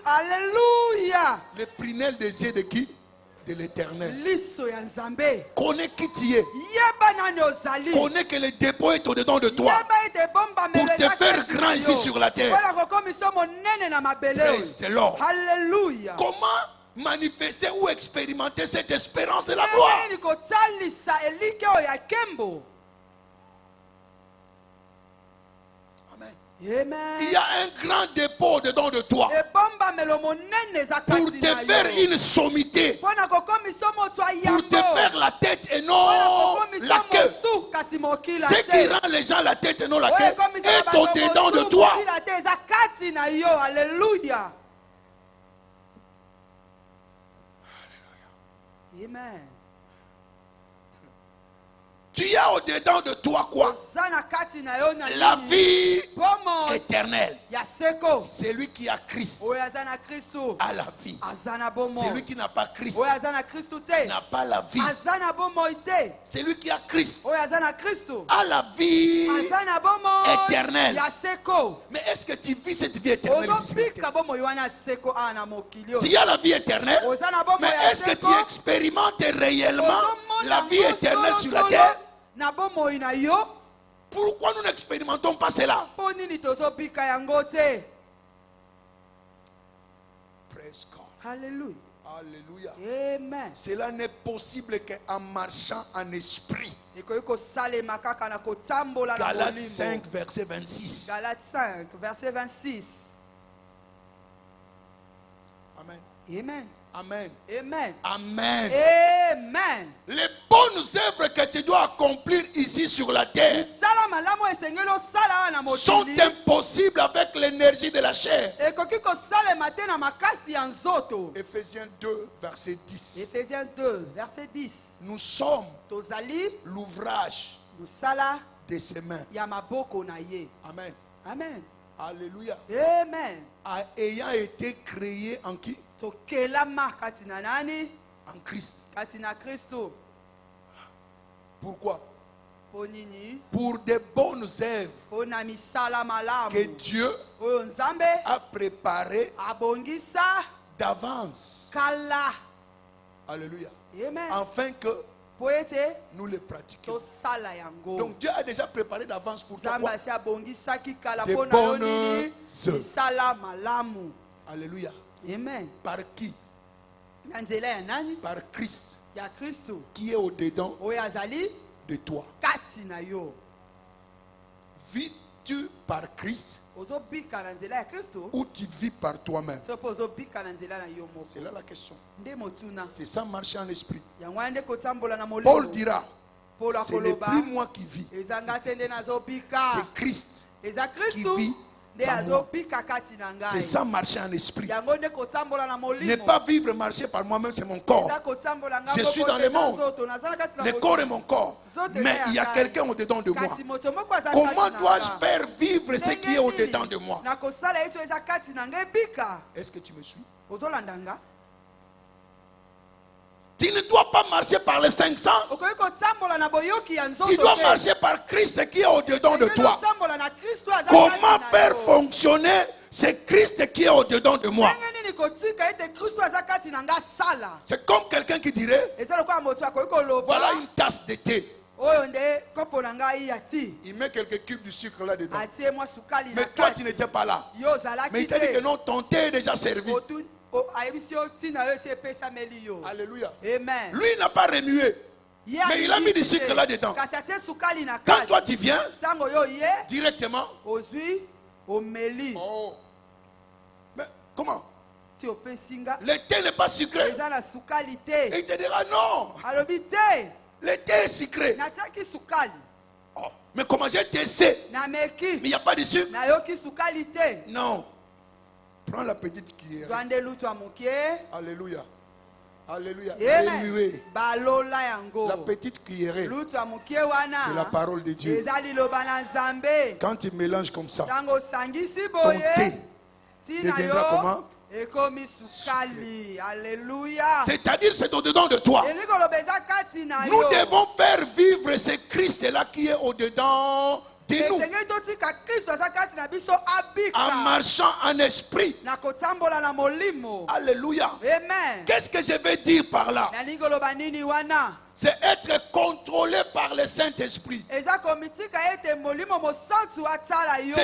Alléluia. le prunelle des yeux de qui? De l'Éternel. Connais qui tu es. Connais que le dépôt est au-dedans de toi pour te faire grand ici sur la terre. Praise the Lord. Alléluia. Comment manifester ou expérimenter cette espérance de la gloire? Amen. Il y a un grand dépôt dedans de toi pour te faire une sommité, pour te faire la tête et non la queue. Ce qui rend les gens la tête et non la queue est au-dedans de toi. Alléluia. Amen. Tu as au-dedans de toi quoi? La vie éternelle. Celui qui a Christ a la vie. Celui qui n'a pas Christ n'a pas la vie. Celui qui a Christ a la vie éternelle. Mais est-ce que tu vis cette vie éternelle ici? Tu as la vie éternelle, mais est-ce que tu expérimentes réellement la vie éternelle sur la terre? Pourquoi nous n'expérimentons pas cela? Praise God. Alléluia. Alléluia. Amen. Cela n'est possible qu'en marchant en esprit. Galates 5, verset 26. Galates 5, verset 26. Amen. Amen. Amen. Amen. Amen. Amen. Les bonnes œuvres que tu dois accomplir ici sur la terre sont impossibles avec l'énergie de la chair. Éphésiens 2, verset 10. Éphésiens 2, verset 10. Nous sommes l'ouvrage de ses mains. Amen. Amen. Alléluia. Amen. Ayant été créé en qui? En Christ. Pourquoi? Pour des bonnes œuvres que Dieu a préparées d'avance. Alléluia. Amen. Afin que nous les pratiquions. Donc Dieu a déjà préparé d'avance pour toi des bonnes œuvres. Alléluia. Amen. Par qui? Par Christ qui est au-dedans de toi. Vis-tu par Christ ou tu vis par toi-même? C'est là la question. C'est ça marcher en esprit. Paul dira, Ce n'est plus moi qui vis. C'est Christ qui vit. C'est ça marcher en esprit. Ne pas vivre marcher par moi-même, c'est mon corps. Je suis dans le monde. Le corps est mon corps. Mais il y a quelqu'un au-dedans de moi. Comment dois-je faire vivre ce qui est au-dedans de moi? Est-ce que tu me suis? Tu ne dois pas marcher par les cinq sens. Tu dois marcher par Christ qui est au-dedans de toi. Comment faire fonctionner ce Christ qui est au-dedans de moi? C'est comme quelqu'un qui dirait, voilà une tasse de thé. Il met quelques cubes de sucre là-dedans. Mais toi, tu n'étais pas là. Mais il t'a dit que non, ton thé est déjà servi. Alléluia. Amen. Lui, il n'a pas remué. Mais il a mis du sucre là-dedans. Quand toi tu viens, directement. Oh. Mais comment? Le thé n'est pas sucré. Et il te dira non. Le thé est sucré. Oh. Mais comment j'ai testé? Mais il n'y a pas de sucre. Non. Prends la petite cuillère. Alléluia. Alléluia. Remuez. La petite cuillère. C'est la parole de Dieu. Quand tu mélanges comme ça, ton thé deviendra comment? Alléluia. C'est-à-dire c'est au-dedans de toi. Nous devons faire vivre ce Christ-là qui est au-dedans de nous. En marchant en esprit. Alléluia. Qu'est-ce que je veux dire par là? C'est être contrôlé par le Saint-Esprit. C'est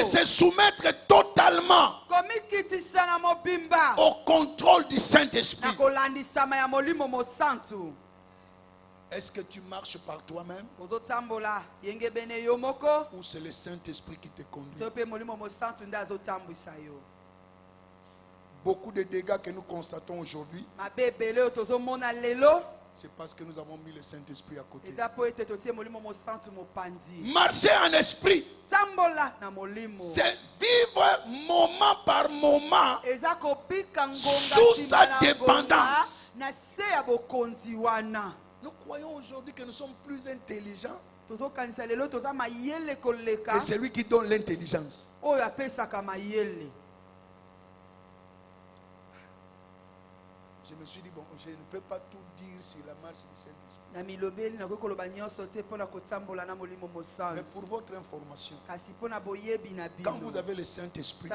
se soumettre totalement au contrôle du Saint-Esprit. Est-ce que tu marches par toi-même ou c'est le Saint-Esprit qui te conduit? Beaucoup de dégâts que nous constatons aujourd'hui, c'est parce que nous avons mis le Saint-Esprit à côté. Marcher en esprit, c'est vivre moment par moment sous sa dépendance. Nous croyons aujourd'hui que nous sommes plus intelligents que celui qui donne l'intelligence. Je me suis dit, bon, je ne peux pas tout dire sur la marche du Saint-Esprit. Mais pour votre information, quand vous avez le Saint-Esprit,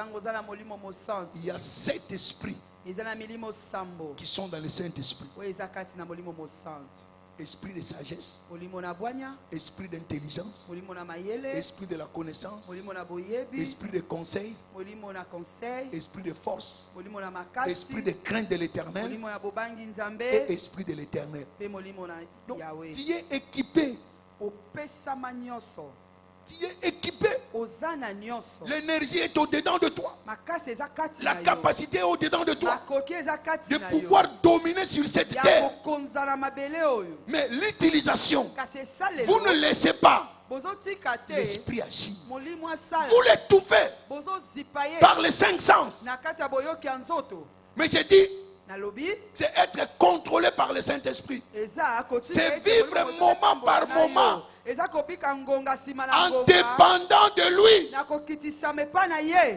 il y a 7 esprits qui sont dans le Saint-Esprit. Esprit de sagesse, esprit d'intelligence, esprit de la connaissance, esprit de conseil, esprit de force, esprit de crainte de l'Éternel et esprit de l'Éternel. Donc, tu es équipé. Tu es équipé. L'énergie est au-dedans de toi. La capacité est au-dedans de toi de pouvoir dominer sur cette terre. Mais l'utilisation, vous ne laissez pas l'esprit agir. Vous l'étouffez par les 5 sens. Mais j'ai dit, c'est être contrôlé par le Saint-Esprit. C'est vivre moment par moment en dépendant de lui.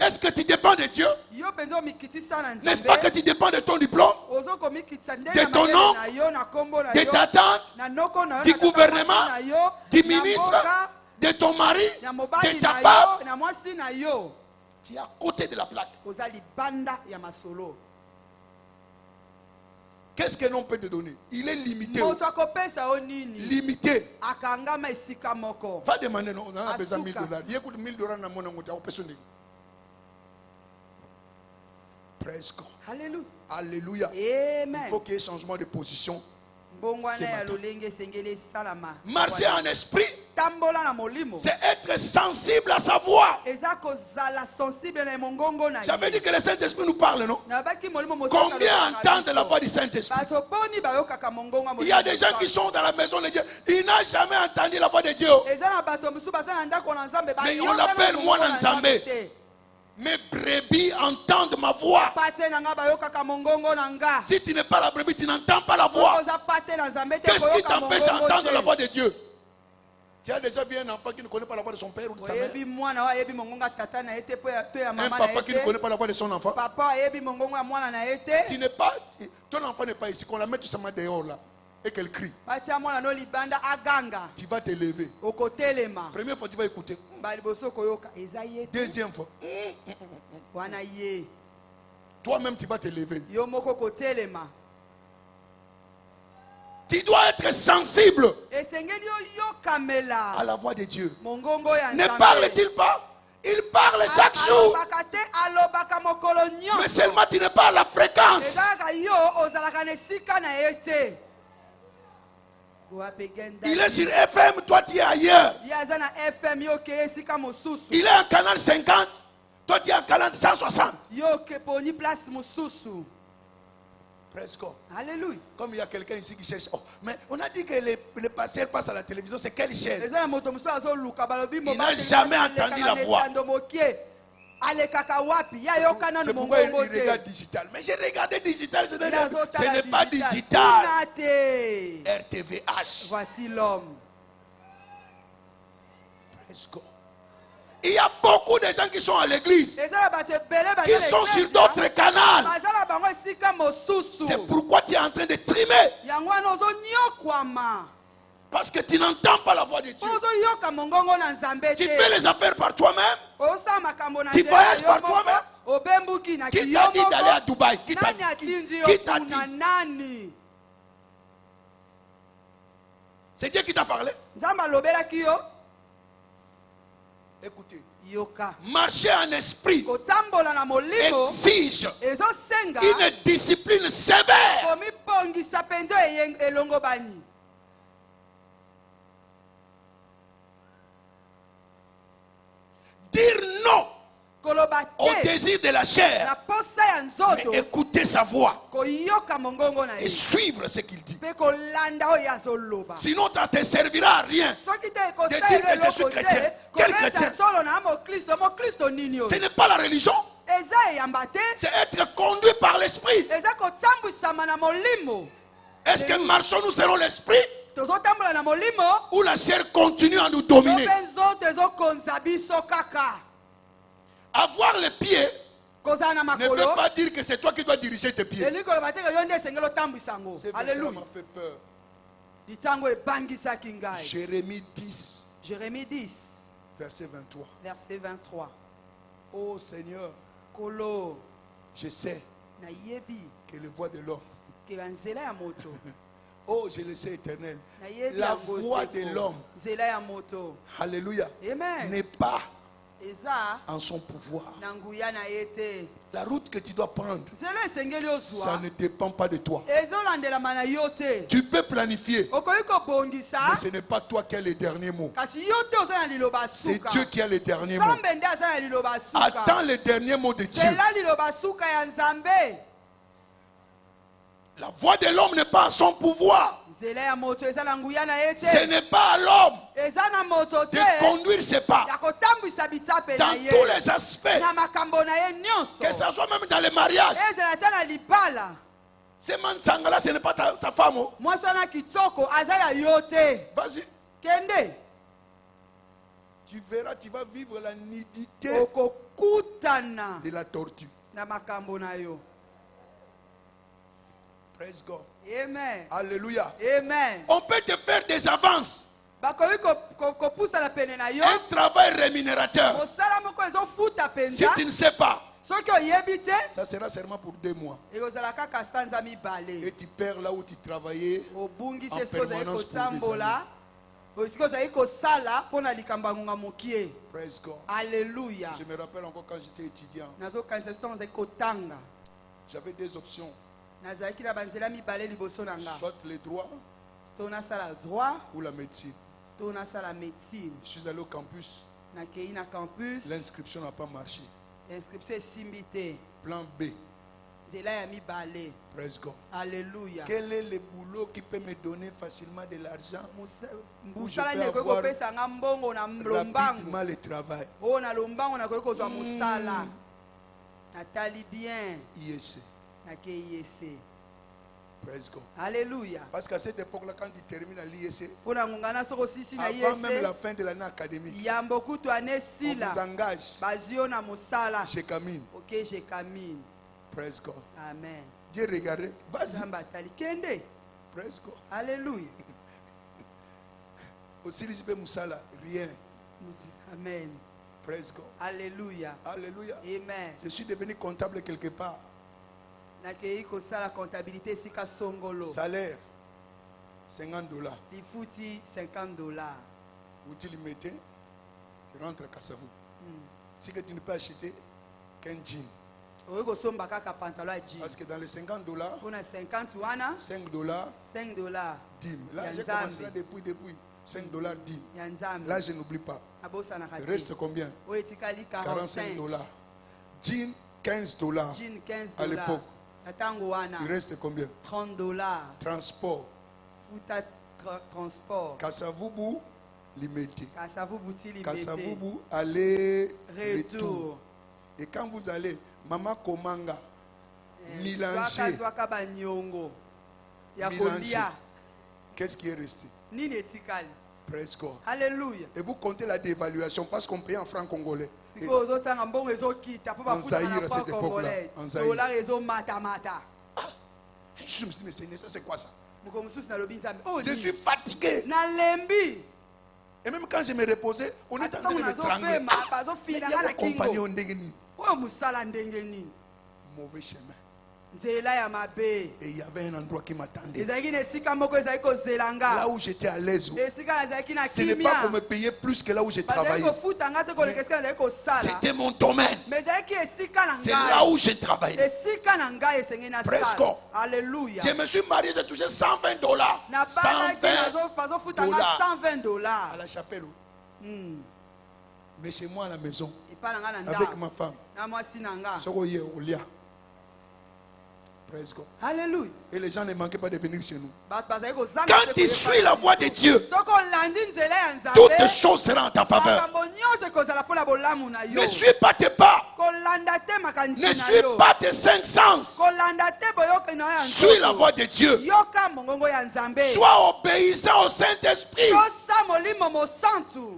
Est-ce que tu dépends de Dieu? N'est-ce pas que tu dépends de ton diplôme, de ton nom, de ta tante, du gouvernement, du ministre, de ton mari, de ta femme? Tu es à côté de la plaque. Qu'est-ce que l'on peut te donner? Il est limité. Limité. Va demander, non, on a besoin de $1000. Il écoute $1000 dans mon angote. Praise God. Alléluia. Alléluia. Amen. Il faut qu'il y ait changement de position. Marcher en esprit, c'est être sensible à sa voix. J'avais dit que le Saint-Esprit nous parle, non? Combien entendent la voix du Saint-Esprit? Il y a des gens qui sont dans la maison de Dieu. Ils n'ont jamais entendu la voix de Dieu. Mais on l'appelle moi Nzambe. Mes brebis entendent ma voix. Si tu n'es pas la brebis, tu n'entends pas la voix. Qu'est-ce qui t'empêche d'entendre la voix de Dieu? Tu as déjà vu un enfant qui ne connaît pas la voix de son père ou de sa mère? Un papa qui ne connaît pas la voix de son enfant? Tu n'es pas, ton enfant n'est pas ici, qu'on la mette tout simplement dehors là et qu'elle crie. Tu vas te lever. Première fois, tu vas écouter. Deuxième fois. Toi-même, tu vas te lever. Tu dois être sensible à la voix de Dieu. Ne parle-t-il pas? Il parle chaque jour. Mais seulement tu n'es pas à la fréquence. Il est sur FM, toi tu es ailleurs. Il est en canal 50, toi tu es en canal 160. Presque. Alléluia. Comme il y a quelqu'un ici qui cherche. Oh, mais on a dit que les pasteurs passent à la télévision, c'est quelle chaîne? Il n'a jamais entendu la voix. C'est pourquoi il regarde digital. Mais j'ai regardé digital, ce n'est pas digital. RTVH. Voici l'homme. Presque. Il y a beaucoup de gens qui sont à l'église, qui sont sur d'autres canaux. C'est pourquoi tu es en train de trimer. Parce que tu n'entends pas la voix de Dieu. Tu fais les affaires par toi-même. Tu voyages par toi-même. Qui t'a dit d'aller à Dubaï? Qui t'a dit? C'est Dieu qui t'a parlé. Écoutez, marcher en esprit exige une discipline sévère. Dire non au désir de la chair, mais écouter sa voix et suivre ce qu'il dit. Sinon, ça ne te servira à rien de dire que je suis chrétien. Quel chrétien? Ce n'est pas la religion, c'est être conduit par l'esprit. Est-ce que marchons-nous selon l'esprit ou la chair continue à nous dominer? Avoir les pieds ne veut pas dire que c'est toi qui dois diriger tes pieds. C'est vrai, ça m'a fait peur. Jérémie 10, verset 23. Oh Seigneur, je sais que le voix de l'homme, oh je le sais éternel, la voix de l'homme, alléluia, n'est pas en son pouvoir. La route que tu dois prendre, ça ne dépend pas de toi. Tu peux planifier, mais ce n'est pas toi qui as le dernier mot. C'est Dieu qui a le dernier mot. Attends le dernier mot de Dieu. La voix de l'homme n'est pas à son pouvoir. Ce n'est pas à l'homme de conduire ses pas dans tous les aspects, que ce soit même dans les mariages. Ce Mansangala, ce n'est pas ta femme. Vas-y. Tu verras, tu vas vivre la nudité de la tortue. Praise God. Amen. Alléluia. Amen. On peut te faire des avances. Un travail rémunérateur. Si tu ne sais pas, ça sera seulement pour 2 mois. Et tu perds là où tu travaillais en permanence pour des années. Praise God. Alléluia. Je me rappelle encore quand j'étais étudiant. J'avais 2 options. soit le droit ou la médecine. Je suis allé au campus. L'inscription n'a pas marché. Plan B. Praise God. Alléluia. Quel est le boulot qui peut me donner facilement de l'argent? Où je peux avoir rapidement le travail. IEC. Praise God. Alléluia. Parce qu'à cette époque-là, quand il termine à l'IEC, avant même la fin de l'année académique, on vous engage. Je camine. Praise God. Amen. Dieu regarde. Vas-y. Praise God. Alléluia. Aussi, Moussala, rien. Amen. Praise God. Alléluia. Alléluia. Amen. Je suis devenu comptable quelque part. Salaire, $50. Il faut $50. Où tu le mettais, tu rentres à Kassavou. Si que tu ne peux acheter qu'un jean. Parce que dans les $50, $5 dîme. Là, j'ai commencé là depuis $5 dîme. Là, je n'oublie pas. Il reste combien? $45. Jean, $15 à l'époque. Il reste combien? $30. Transport. Transport. Kassavoubou, limité. Kassavoubou, Kassavoubou, aller, retour. Et quand vous allez, Maman Komanga, Milanger. Qu'est-ce qui est resté? Presque. Alléluia. Et vous comptez la dévaluation parce qu'on paye en francs congolais. En Zaïre à cette époque-là. En Zaïre. Je me suis dit, mais Seigneur, ça c'est quoi ça? Je suis fatigué. Et même quand je me reposais, on est en train de me trangler. Il y a des compagnons Ndegeni. Mauvais chemin. Et il y avait un endroit qui m'attendait. Là où j'étais à l'aise. Ce n'est pas pour me payer plus que là où j'ai travaillé. C'était mon domaine. C'est là où j'ai travaillé. Presque. Je me suis marié, j'ai touché $120. $120 à la chapelle. Mais chez moi à la maison, avec ma femme, Alléluia. et les gens ne manquaient pas de venir chez nous. Quand tu suis la voix de Dieu, toutes choses seront en ta faveur. Ne suis pas tes pas. Ne suis pas tes cinq sens. Suis la voix de Dieu. Sois obéissant au Saint-Esprit.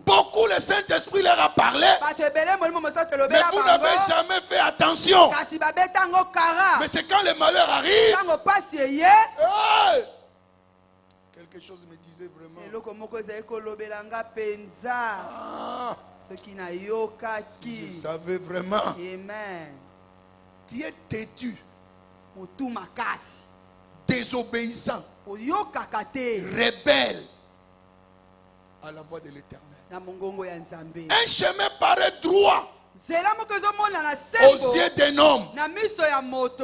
Beaucoup le Saint-Esprit leur a parlé, mais vous n'avez jamais fait attention. Mais c'est quand le malheur arrive, hey! Quelque chose me disait vraiment. Je savais vraiment. Amen. Tu es têtu, désobéissant, rebelle à la voix de l'Éternel. Un chemin paraît droit aux yeux d'un homme,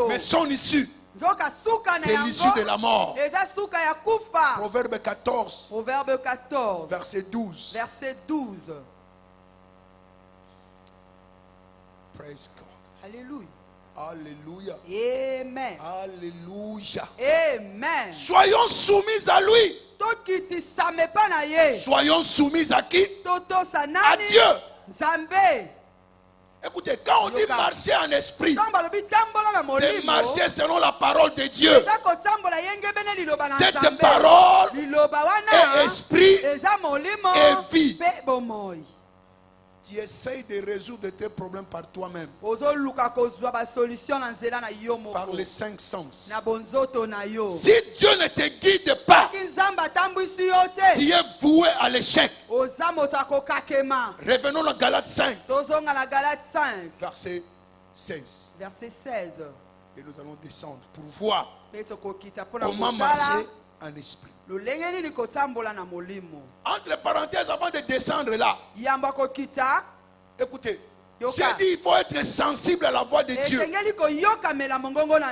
mais son issue, c'est l'issue de la mort. Proverbe 14, verset 12. Praise God. Alléluia. Alléluia. Amen. Alléluia. Amen. Soyons soumis à lui. Soyons soumis à qui? À Dieu. Écoutez, quand on dit marcher en esprit, c'est marcher selon la parole de Dieu. Cette parole est esprit et vie. Tu essayes de résoudre tes problèmes par toi-même, par les cinq sens. Si Dieu ne te guide pas, tu es voué à l'échec. Revenons à Galates 5, verset 16. Et nous allons descendre pour voir comment marcher en esprit. Entre parenthèses, avant de descendre là, écoutez, J'ai dit il faut être sensible à la voix de Dieu.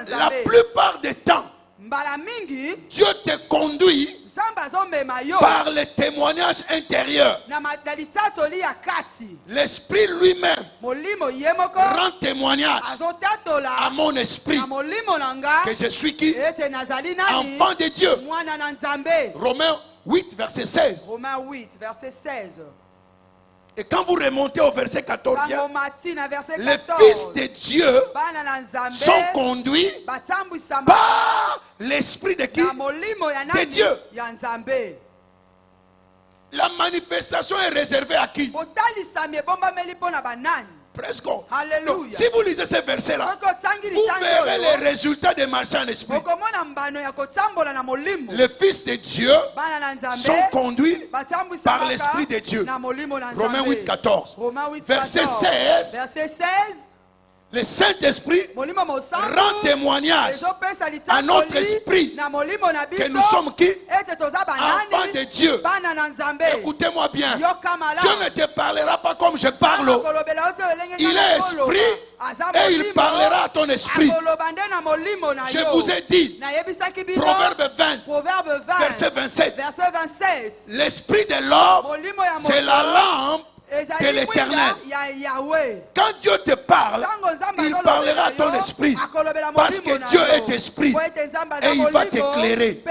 La plupart des temps, Dieu te conduit par le témoignage intérieur. L'esprit lui-même rend témoignage à mon esprit que je suis qui? Enfant de Dieu. Romains 8, verset 16. Romains 8, verset 16. Et quand vous remontez au verset 14, les fils de Dieu sont conduits par l'esprit de qui? De Dieu. La manifestation est réservée à qui? Presque. Donc, si vous lisez ces versets-là, vous verrez les résultats des marchés en esprit. Les fils de Dieu sont conduits par l'esprit de Dieu. Romains 8, 14. Verset 16. Le Saint-Esprit rend témoignage à notre esprit que nous sommes qui? Enfants de Dieu. Écoutez-moi bien. Dieu ne te parlera pas comme je parle. Il est esprit et il parlera à ton esprit. Je vous ai dit, Proverbe 20, verset 27. L'esprit de l'homme, c'est la lampe de l'Éternel. Quand Dieu te parle, il parlera à ton esprit. Parce que Dieu est esprit et il va t'éclairer.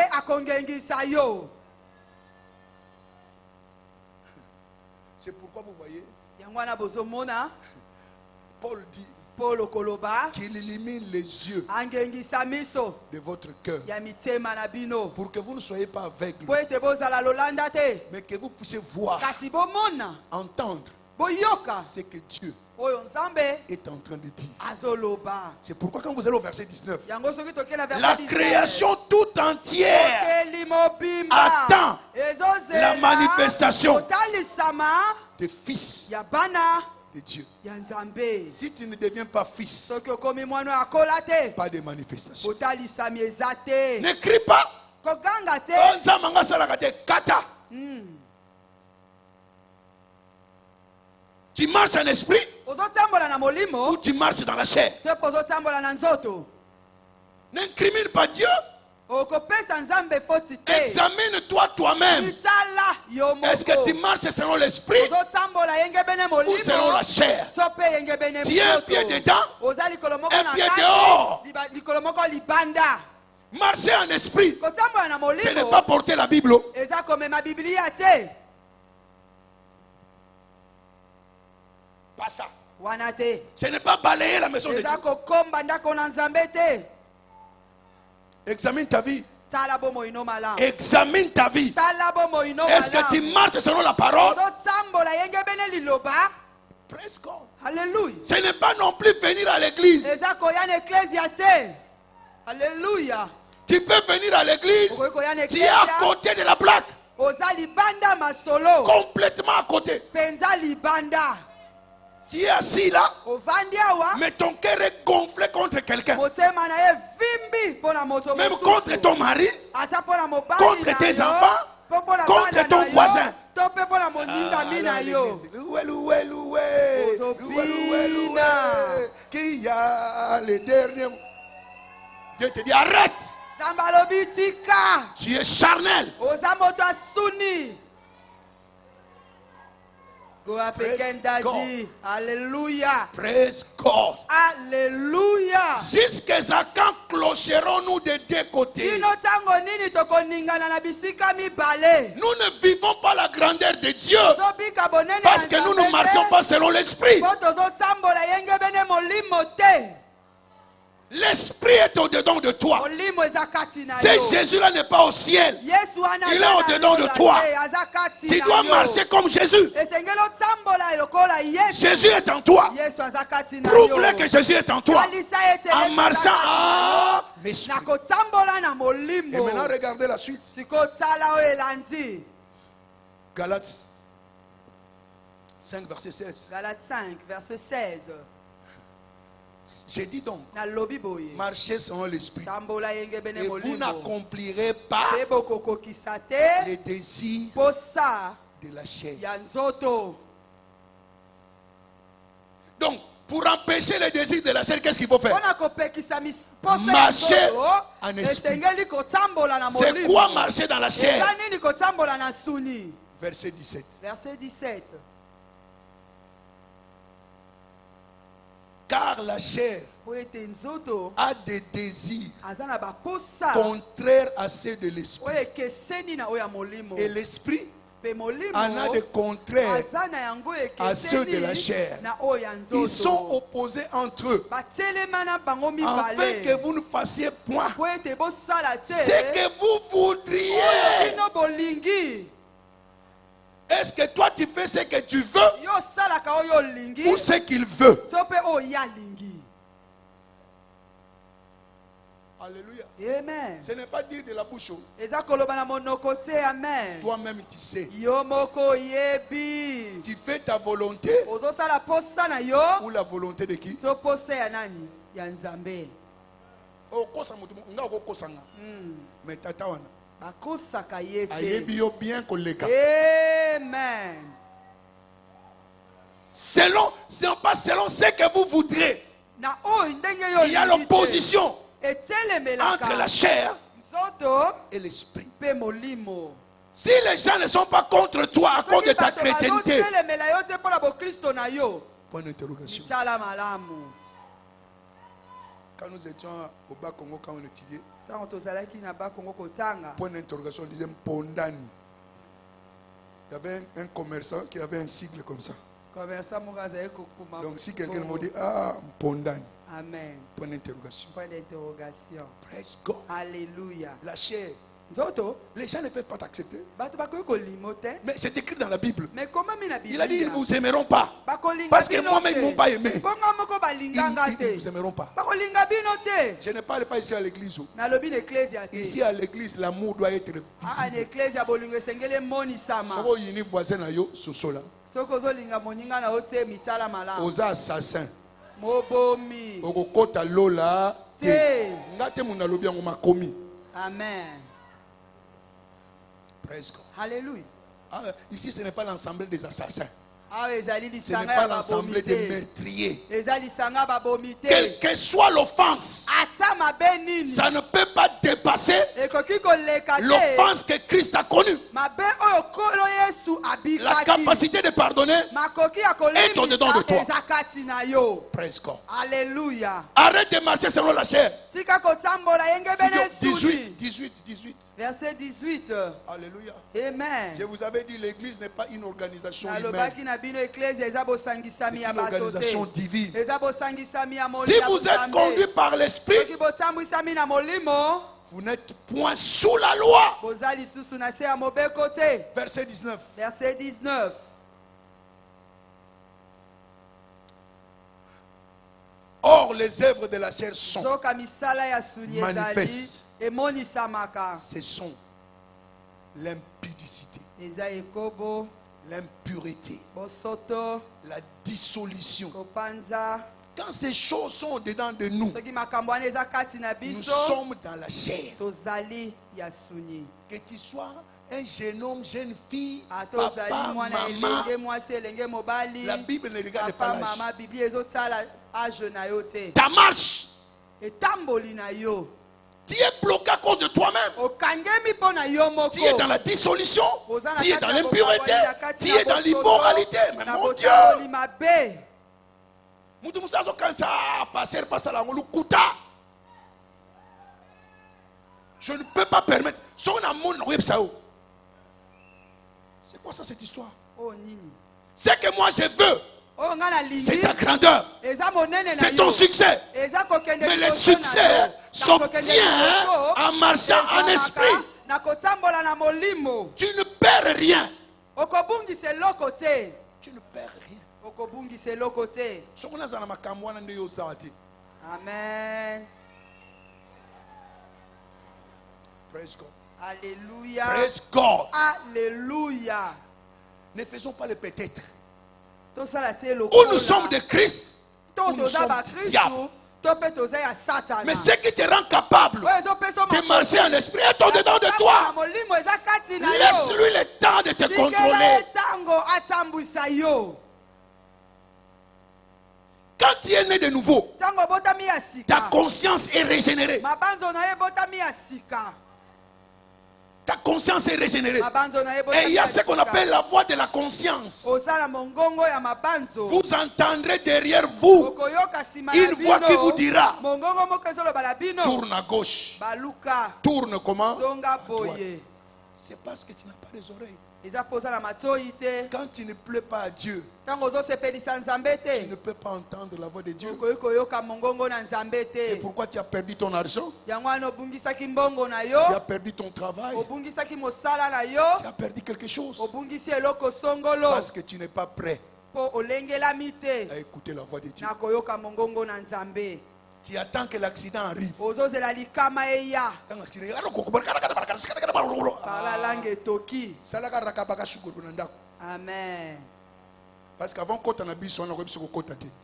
C'est pourquoi vous voyez, Paul dit qu'il illumine les yeux de votre cœur pour que vous ne soyez pas aveugles, mais que vous puissiez voir, entendre ce que Dieu est en train de dire. C'est pourquoi quand vous allez au verset 19, la création tout entière attend la manifestation des fils de Dieu. Si tu ne deviens pas fils, pas de manifestation. N'écris pas. Tu marches en esprit ou tu marches dans la chair. N'incrimine pas Dieu. Examine-toi toi-même. Est-ce que tu marches selon l'esprit ou selon la chair? Tu es un pied dedans, un pied dehors. Marcher en esprit, ce n'est pas porter la Bible. Pas ça. Ce n'est pas balayer la maison de Dieu. Examine ta vie. Examine ta vie. Est-ce que tu marches selon la parole? Presque. Alléluia. Ce n'est pas non plus venir à l'église. Alléluia. Tu peux venir à l'église. Tu es à côté de la plaque. Complètement à côté. Tu es assis là, mais ton cœur est gonflé contre quelqu'un. Même contre ton mari, contre tes enfants, contre ton voisin. Qui a les derniers. Dieu te dit arrête. Tu es charnel. Alléluia. Praise God. Alléluia. Jusqu'à quand clocherons-nous des deux côtés? Nous ne vivons pas la grandeur de Dieu parce que nous ne marchons pas selon l'esprit. L'esprit est au-dedans de toi. Si Jésus-là n'est pas au ciel, il est au-dedans de toi. Tu dois marcher comme Jésus. Jésus est en toi. Prouve-le que Jésus est en toi. En marchant en esprit. Et maintenant, regardez la suite. Galates 5, verset 16. Galates 5, verset 16. J'ai dit donc, marchez selon l'esprit et vous n'accomplirez pas les désirs de la chair. Donc, Pour empêcher les désirs de la chair, qu'est-ce qu'il faut faire? Marcher en esprit. C'est quoi marcher dans la chair? Verset 17. Verset 17. Car la chair a des désirs contraires à ceux de l'esprit. Et l'esprit en a des contraires à ceux de la chair. Ils sont opposés entre eux, afin que vous ne fassiez point ce que vous voudriez. Est-ce que toi tu fais ce que tu veux ou ce qu'il veut? Alléluia. Amen. Ce n'est pas dire de la bouche. Amen. Toi-même tu sais. Tu fais ta volonté ou la volonté de qui? Mais tata wana bien koleka. Amen. Selon, c'est pas selon ce que vous voudrez. Il y a l'opposition entre la chair et l'esprit. Si les gens ne sont pas contre toi à cause de ta chrétienté, point d'interrogation. Quand nous étions au Bas-Congo, quand on étudiait, point d'interrogation, on disait Pondani. Il y avait un commerçant qui avait un sigle comme ça. Donc si quelqu'un me dit Pondani. Amen. Point d'interrogation. Point d'interrogation. Praise God. Alléluia. La chair. Les gens ne peuvent pas t'accepter. Mais c'est écrit dans la Bible. Il a dit ils ne vous aimeront pas. Parce que moi-même ils ne m'ont pas aimé. Ils ne vous aimeront pas. Je ne parle pas ici à l'église. Ici à l'église, l'amour doit être visible. Aux assassins. Amen. Praise God. Alléluia. Ici, ce n'est pas l'ensemble des assassins. Ce n'est pas l'ensemble des meurtriers. Quelle que soit l'offense, ça ne peut pas dépasser l'offense que Christ a connue. La capacité de pardonner est au-dedans de toi. Praise God. Alléluia. Arrête de marcher selon la chair. 18. Verset 18. Alléluia. Amen. Je vous avais dit, l'église n'est pas une organisation humaine. C'est une organisation divine. Si vous êtes conduit par l'esprit, vous n'êtes point sous la loi. Verset 19. Verset 19. Or, les œuvres de la chair sont manifestes. Ce sont l'impudicité, l'impureté, la dissolution. Quand ces choses sont dedans de nous, nous sommes dans la chair. Que tu sois un jeune homme, jeune fille, papa, maman, la Bible ne regarde pas l'âge. Ta marche, tu es bloqué à cause de toi-même. Tu es dans la dissolution, tu es dans l'impureté, tu es dans l'immoralité. Mais mon Dieu, je ne peux pas permettre. C'est quoi ça, cette histoire? C'est que moi je veux. C'est ta grandeur. C'est ton succès. Mais le succès s'obtient en marchant en esprit. Tu ne perds rien. Tu ne perds rien. Amen. Praise God. Alléluia. Praise God. Alléluia. Ne faisons pas le peut-être. Où nous sommes de Christ, où nous sommes du diable. Mais ce qui te rend capable de marcher en esprit est au-dedans de toi. Laisse-lui le temps de te contrôler. Quand tu es né de nouveau, ta conscience est régénérée. Ta conscience est régénérée. Et il y a ce qu'on appelle la voix de la conscience. Vous entendrez derrière vous une voix qui vous dira: tourne à gauche. Tourne comment? C'est parce que tu n'as pas les oreilles. Quand tu ne plais pas à Dieu, tu ne peux pas entendre la voix de Dieu. C'est pourquoi tu as perdu ton argent. Tu as perdu ton travail. Tu as perdu quelque chose. Parce que tu n'es pas prêt à écouter la voix de Dieu. Tu attends que l'accident arrive. Amen. Parce qu'avant qu'on a bis, on a reçu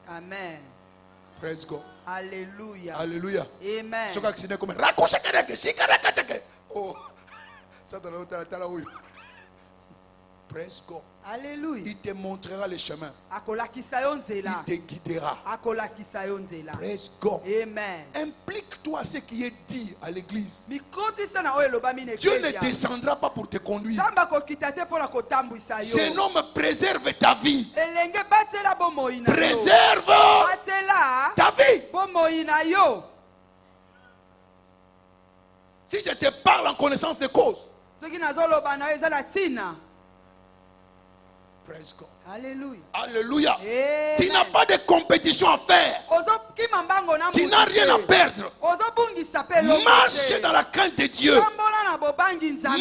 Amen. Praise God. Alléluia. Alléluia. Amen. Ce accident comme oh, ça dans l'autre. Praise God. Alléluia. Il te montrera le chemin. Il te guidera. Praise God. Amen. Implique-toi à ce qui est dit à l'église. Dieu Dieu ne descendra pas pour te conduire. Jeune homme, préserve ta vie. Préserve ta vie. Si je te parle en connaissance de cause. Praise God. Alléluia. Alléluia. Tu n'as pas de compétition à faire. Tu n'as rien à perdre. Marche dans la crainte de Dieu.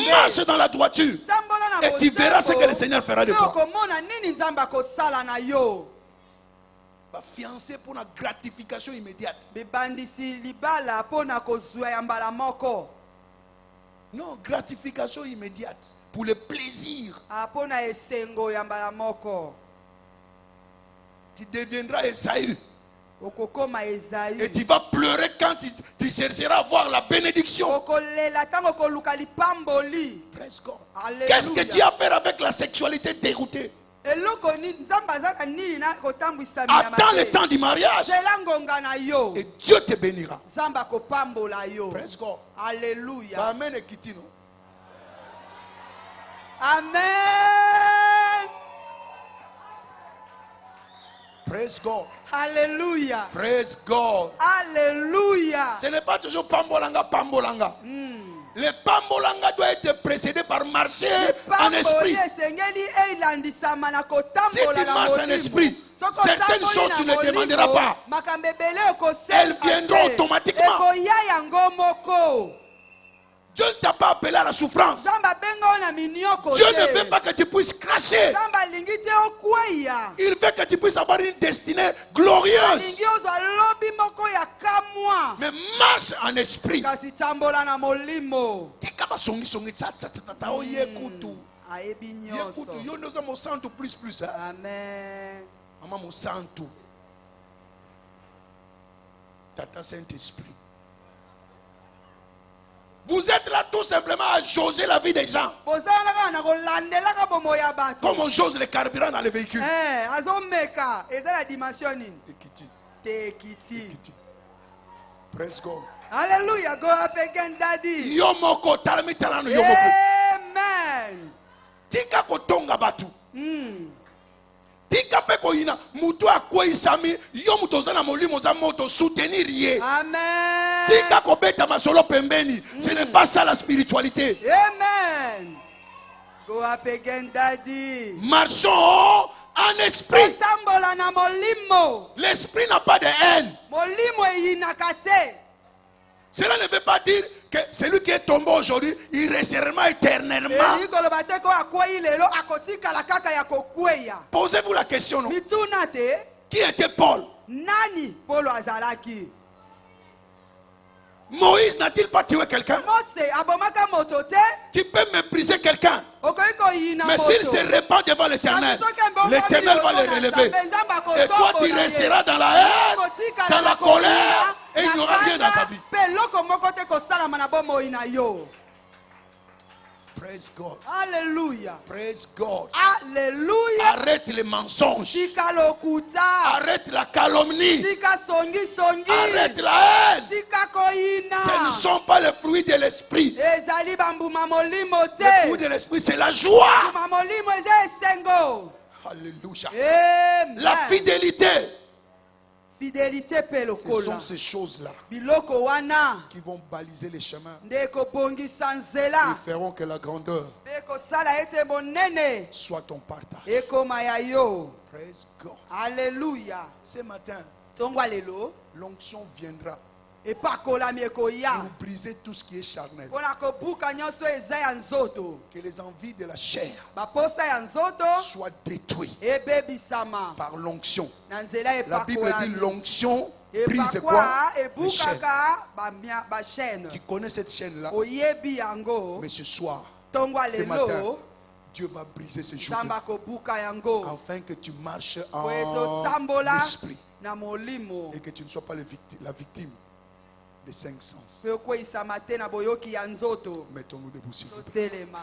Marche dans la droiture. Et tu verras ce que le Seigneur fera de toi. Fiancé pour la gratification immédiate. Non, gratification immédiate. Pour le plaisir. Tu deviendras Esaü. Et tu vas pleurer quand tu chercheras à voir la bénédiction. Praise God. Qu'est-ce que tu as à faire avec la sexualité déroutée? Attends le temps du mariage. Et Dieu te bénira. Praise God. Alléluia. Amen. Amen. Praise God. Alléluia. Praise God. Alléluia. Ce n'est pas toujours pambolanga, pambolanga. Le pambolanga doit être précédé par marcher en esprit. Si tu marches en esprit, certaines choses tu ne demanderas pas. Elles viendront automatiquement. Dieu ne t'a pas appelé à la souffrance. Dieu ne veut pas que tu puisses cracher. Il veut que tu puisses avoir une destinée glorieuse. Mais marche en esprit. Amen. Maman, mon santo. Tata Saint-Esprit. Vous êtes là tout simplement à jauger la vie des gens. Comme on jauge le carburant dans les véhicules. Praise God. Alléluia. Go up again, Daddy. Yomoko talami talano yomoko. Amen. Tika kotonga batu. Tika pe koina mutu akwesami yo mutu ozana molimo za moto soutenir ye. Amen. Tika kobeta masolo pembeni. Ce n'est pas ça la spiritualité. Amen. Go up again, Daddy. Marchons en esprit. L'esprit n'a pas de haine. Cela ne veut pas dire que celui qui est tombé aujourd'hui, il restera éternellement. Posez-vous la question, non? Qui était Paul? Moïse n'a-t-il pas tué quelqu'un? Tu peux mépriser quelqu'un, mais s'il se répand devant l'Éternel, l'Éternel va le relever. Et toi, tu resteras dans la haine, dans la colère, et il n'y aura rien dans ta vie. Praise God. Alléluia. Praise God. Alléluia. Arrête les mensonges. Tika lokuta. Arrête la calomnie. Tika songi songi. Arrête la haine. Tika koina. Ce ne sont pas les fruits de l'esprit. Ezali bambuma molimo te. Les fruits de l'esprit, c'est la joie. Bambuma molimo eze esengo. Alléluia. Amen. La fidélité. Fidélité pe Ce lokola. sont ces choses-là Biloko wana. qui vont baliser les chemins Ndeko bongi et sanzela. feront que la grandeur Beko sala ete monene. soit ton partage. Eko mayayo. Praise God. Alléluia. Ce matin, Tongwa lelo. l'onction viendra Epakola mieko ya. pour briser tout ce qui est charnel. Pona kobuka nyonso eza ya nzoto. Que les envies de la chair Baposa ya nzoto soient détruites ebebisama. par l'onction. Na nzela La Bible dit epakolami. l'onction brise quoi? Les chaînes. Ebukaka ba chaîne. Tu connais cette chaîne-là, Oyebi yango. mais ce soir, Tongwa ce matin, lelo. Dieu va briser ce jour Zamba kobuka yango. afin que tu marches Kwezo en tambola esprit na molimo. et que tu ne sois pas la victime des cinq sens. Pe okweyisama te na boyoki ya nzoto. Mettons-nous debout, s'il vous plaît. Totelema.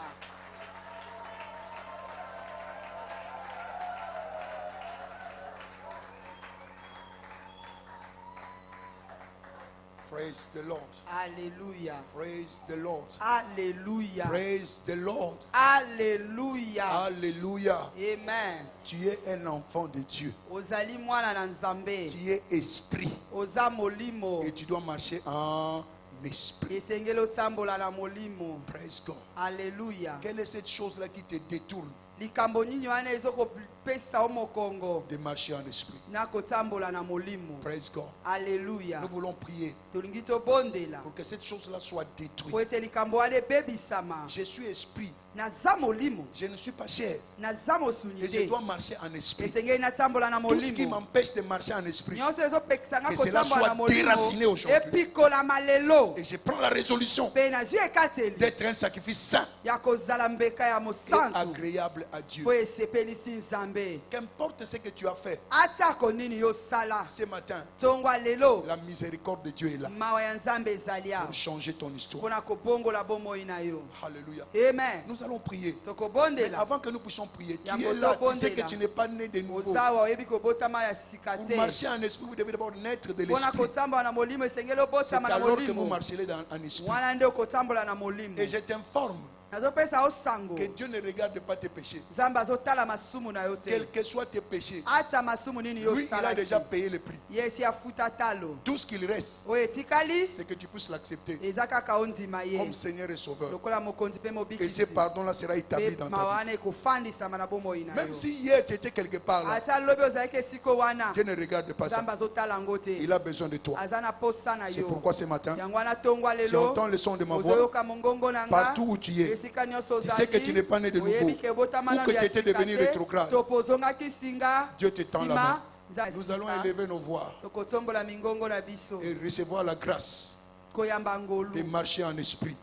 Praise the Lord. Alléluia. Praise the Lord. Alléluia. Praise the Lord. Alléluia. Alléluia. Amen. Tu es un enfant de Dieu. Ozali mwana na nzambe. Tu es esprit. Oza molimo. Et tu dois marcher en esprit. Esengeli otambola na molimo. Praise God. Alléluia. Quelle est cette chose-là qui te détourne Likambo nini wana ezokopesa o mokongo de marcher en esprit? na kotambola na molimo. Praise God. Alléluia. Nous voulons prier Tolingi tobondela. pour que cette chose-là soit détruite. Po ete likambo wana ebebisama. Je suis esprit. Naza molimo. Je ne suis pas chair. Naza mosuni Et je te. dois marcher en esprit. Esengeli natambola na Tout ce qui molimo. m'empêche de marcher en esprit, Nyonso ezopekisanga que cela kotambola na soit molimo. déraciné aujourd'hui. Epikolama lelo. Et je prends la résolution Pe nazwi ekateli d'être un sacrifice saint ya kozala mbeka ya et mosantu. agréable à Dieu. Po esepelisi nzambe. Qu'importe ce que tu as fait Atako nini yosala. ce matin, Tongwa lelo. la miséricorde de Dieu est là Mawa ya nzambe ezalia. pour changer ton histoire. Pona kobongola bomoi na yo. Alléluia. Amen. Nous allons prier. Mais Tokobondela. avant que nous puissions prier, tu Yango es là, tu tobondela. sais que tu n'es pas né de nouveau. Ozawa oyebi kobotama ya sika Pour te. marcher en esprit, vous devez d'abord naître de Pona l'esprit. kotambola na molimo esengeli C'est obotama na alors que vous molimo. marchez en esprit. Wana nde okotambola na molimo. Et je t'informe Nazopesa osango. que Dieu ne regarde pas tes péchés. Nzambe azotala masumu na yo te. Quels que soient tes péchés, Ata masumu nini lui, il a déjà yosalaki. payé le prix. Yesi afuta talo. Tout ce qu'il reste, Oyo etikali c'est que tu puisses l'accepter eza kaka ondima ye. comme Seigneur et Sauveur. Lokola mokonzi pe Et ce mobikisi. pardon-là sera établi dans ta vie. Mawana ekofandisama na bomoi na Même yo. si hier tu étais quelque part là, Ata lobi ozalaki esiko wana. Dieu ne regarde pas ça. Nzambe azotala yango te. Il a besoin de toi. Aza na posa na C'est yo. pourquoi ce matin, Yango wana tongwa tu lelo. entends le son de ma voix. Ozoyoka mongongo na nga. Partout où tu es, Esika nyonso tu sais que tu n'es pas né de nouveau. oyebi ke botama Ou na que ya tu étais sika devenu te. rétrograde. Topozongaki singa. Dieu te tend la Sima, main. za Nous sika. allons élever nos voix Tokotombola mingongo na biso. et recevoir la grâce Koyamba de ngolu. marcher en esprit.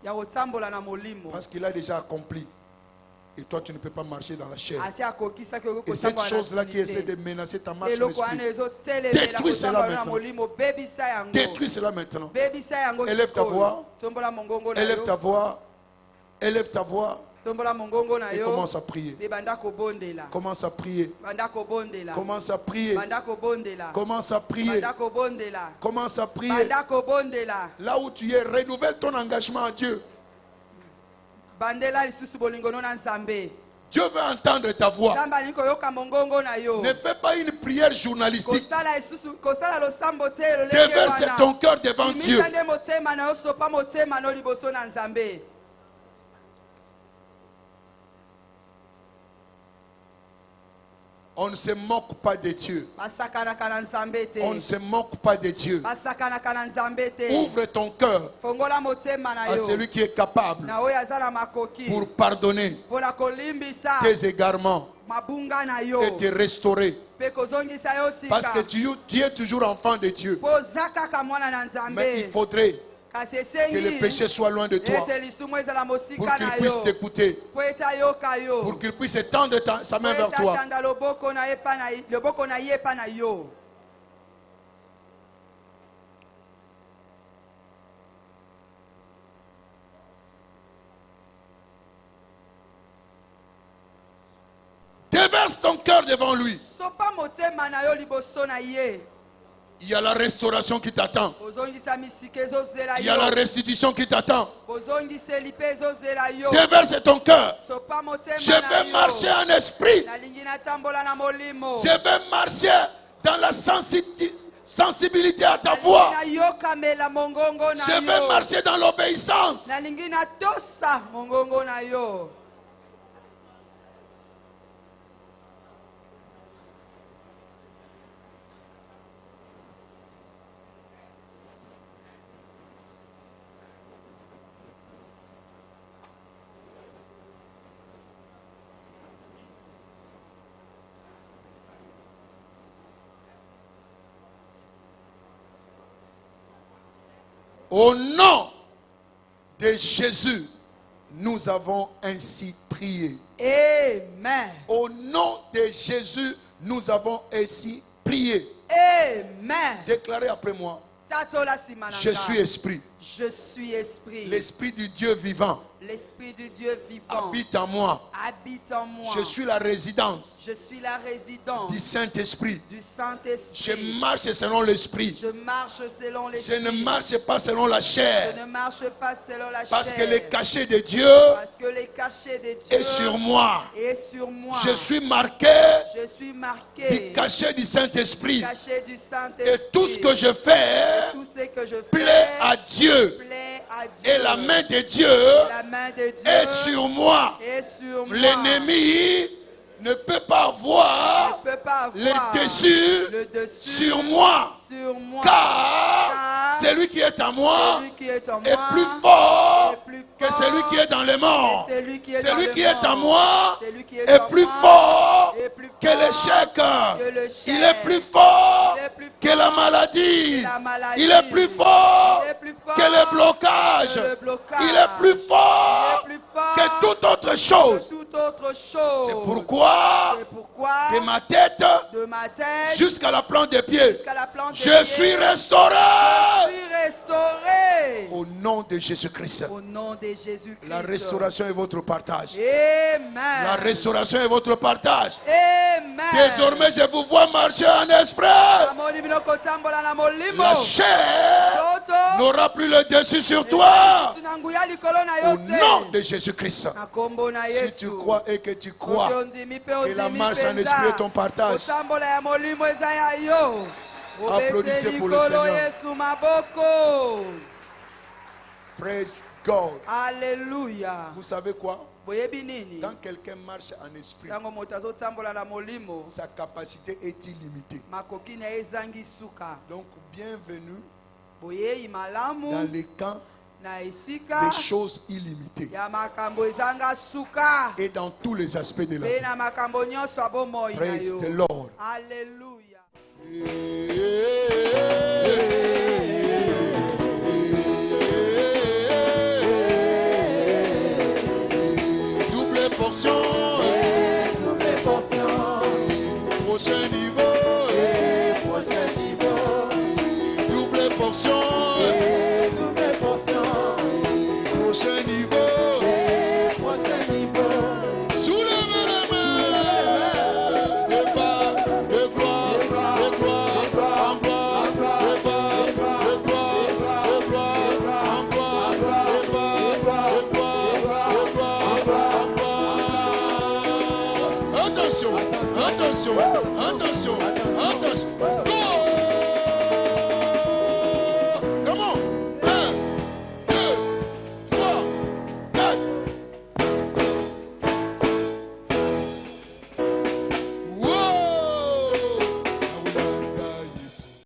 Ya kotambola na molimo. Parce qu'il a déjà accompli. Et toi, tu ne peux pas marcher dans la chair. Asi akokisaki Et cette kotambola na chose-là qui essaie de sunité. menacer ta marche en Eloko wana esprit, ezotelemela détruis cela kotambola na maintenant. molimo. Bebisa yango. détruis cela maintenant. Bebisa yango Élève ta sikoyo. voix. Tombola mongongo na Élève yo. ta voix. Élève ta voix Tombola mongongo na et yo. commence à prier. Be banda kobondela. Commence à prier. Banda kobondela. Commence à prier. Banda kobondela. Commence à prier. Banda kobondela. Commence à prier. Banda kobondela. Là où tu es, renouvelle ton engagement à Dieu. Bandela lisusu bolingo no na nzambe. Dieu veut entendre ta voix. Nzamba niko yoka mongongo na yo. Ne fais pas une prière journalistique. Kosala lisusu kosala losambo te lolenge Déverse wana. ton cœur devant Dieu. Imisande motema na yo sopa motema no liboso na nzambe. On ne se moque pas de Dieu. Basakanaka na nzambe te. On ne se moque pas de Dieu. Basakanaka na nzambe te. Ouvre ton cœur Fongola motema na à yo. celui qui est capable Na oyo azala makoki. pour pardonner Pona kolimbisa tes égarements mabunga na yo. et te restaurer. Pe kozongisa yo sika. Parce que tu es toujours enfant de Dieu. Poza kaka mwana na nzambe. Mais il faudrait Kasi que esengi. le péché soit loin de toi Ete lisumu ezala pour mosika qu'il na puisse yo. t'écouter, Po ete ayoka yo. pour qu'il puisse étendre sa main Po vers ete toi. atanda loboko na ye pa na loboko na ye pa na yo. cœur devant lui. Il y a la restauration qui t'attend. Il y a la restitution qui t'attend. Déverse ton cœur. Je vais marcher en esprit. Je vais marcher dans la sensibilité à ta voix. Je vais marcher dans l'obéissance. Au nom de Jésus, nous avons ainsi prié. Amen. Au nom de Jésus, nous avons ainsi prié. Amen. Déclarez après moi. Je suis esprit. Je suis esprit. L'esprit du Dieu vivant. L'esprit du Dieu vivant habite en moi. Habite en moi. Je suis la résidence. Je suis la résidence du Saint-Esprit. Du Saint-Esprit. Je marche selon l'esprit. Je marche selon l'esprit. Je ne marche pas selon la chair. Je ne marche pas selon la chair. Parce que le cachet de Dieu. Parce que le cachet de Dieu est sur moi. Est sur moi. Je suis marqué. Je suis marqué. Du cachet du Saint-Esprit. Cachet du Saint-Esprit. Et tout ce que je fais. Tout ce que je fais plaît à Dieu. Plaît à Dieu. Et la main de Dieu. La main de Dieu est sur moi. L'ennemi ne peut pas avoir le dessus sur moi. Car celui qui est en moi est plus fort que celui qui est dans les morts. Celui qui est en moi est plus fort que l'échec. Il est plus fort que la maladie. Il est plus fort que le blocage. Il est plus fort que toute autre chose. C'est pourquoi de ma tête jusqu'à la plante des pieds, je suis restauré. Au nom de Jésus-Christ. La restauration est votre partage. Amen. La restauration est votre partage. Amen. Désormais, je vous vois marcher en esprit. La chair n'aura plus le dessus sur toi. Au nom de Jésus-Christ. Si tu crois et que tu crois que la marche en esprit est ton partage, applaudissez pour le Seigneur. Praise God. Alléluia. Vous savez quoi? Quand quelqu'un marche en esprit, sa capacité est illimitée. Donc, bienvenue dans les camps des choses illimitées et dans tous les aspects de la vie. Praise the Lord. Alléluia. Double portion. Prochain niveau. Double portion. Prochain niveau. Soulevez les mains. De bas, de gloire, de gloire, en gloire, de bas, de gloire, de gloire, en gloire, de bas, de gloire, de gloire, en gloire. Attention, attention, attention, attention.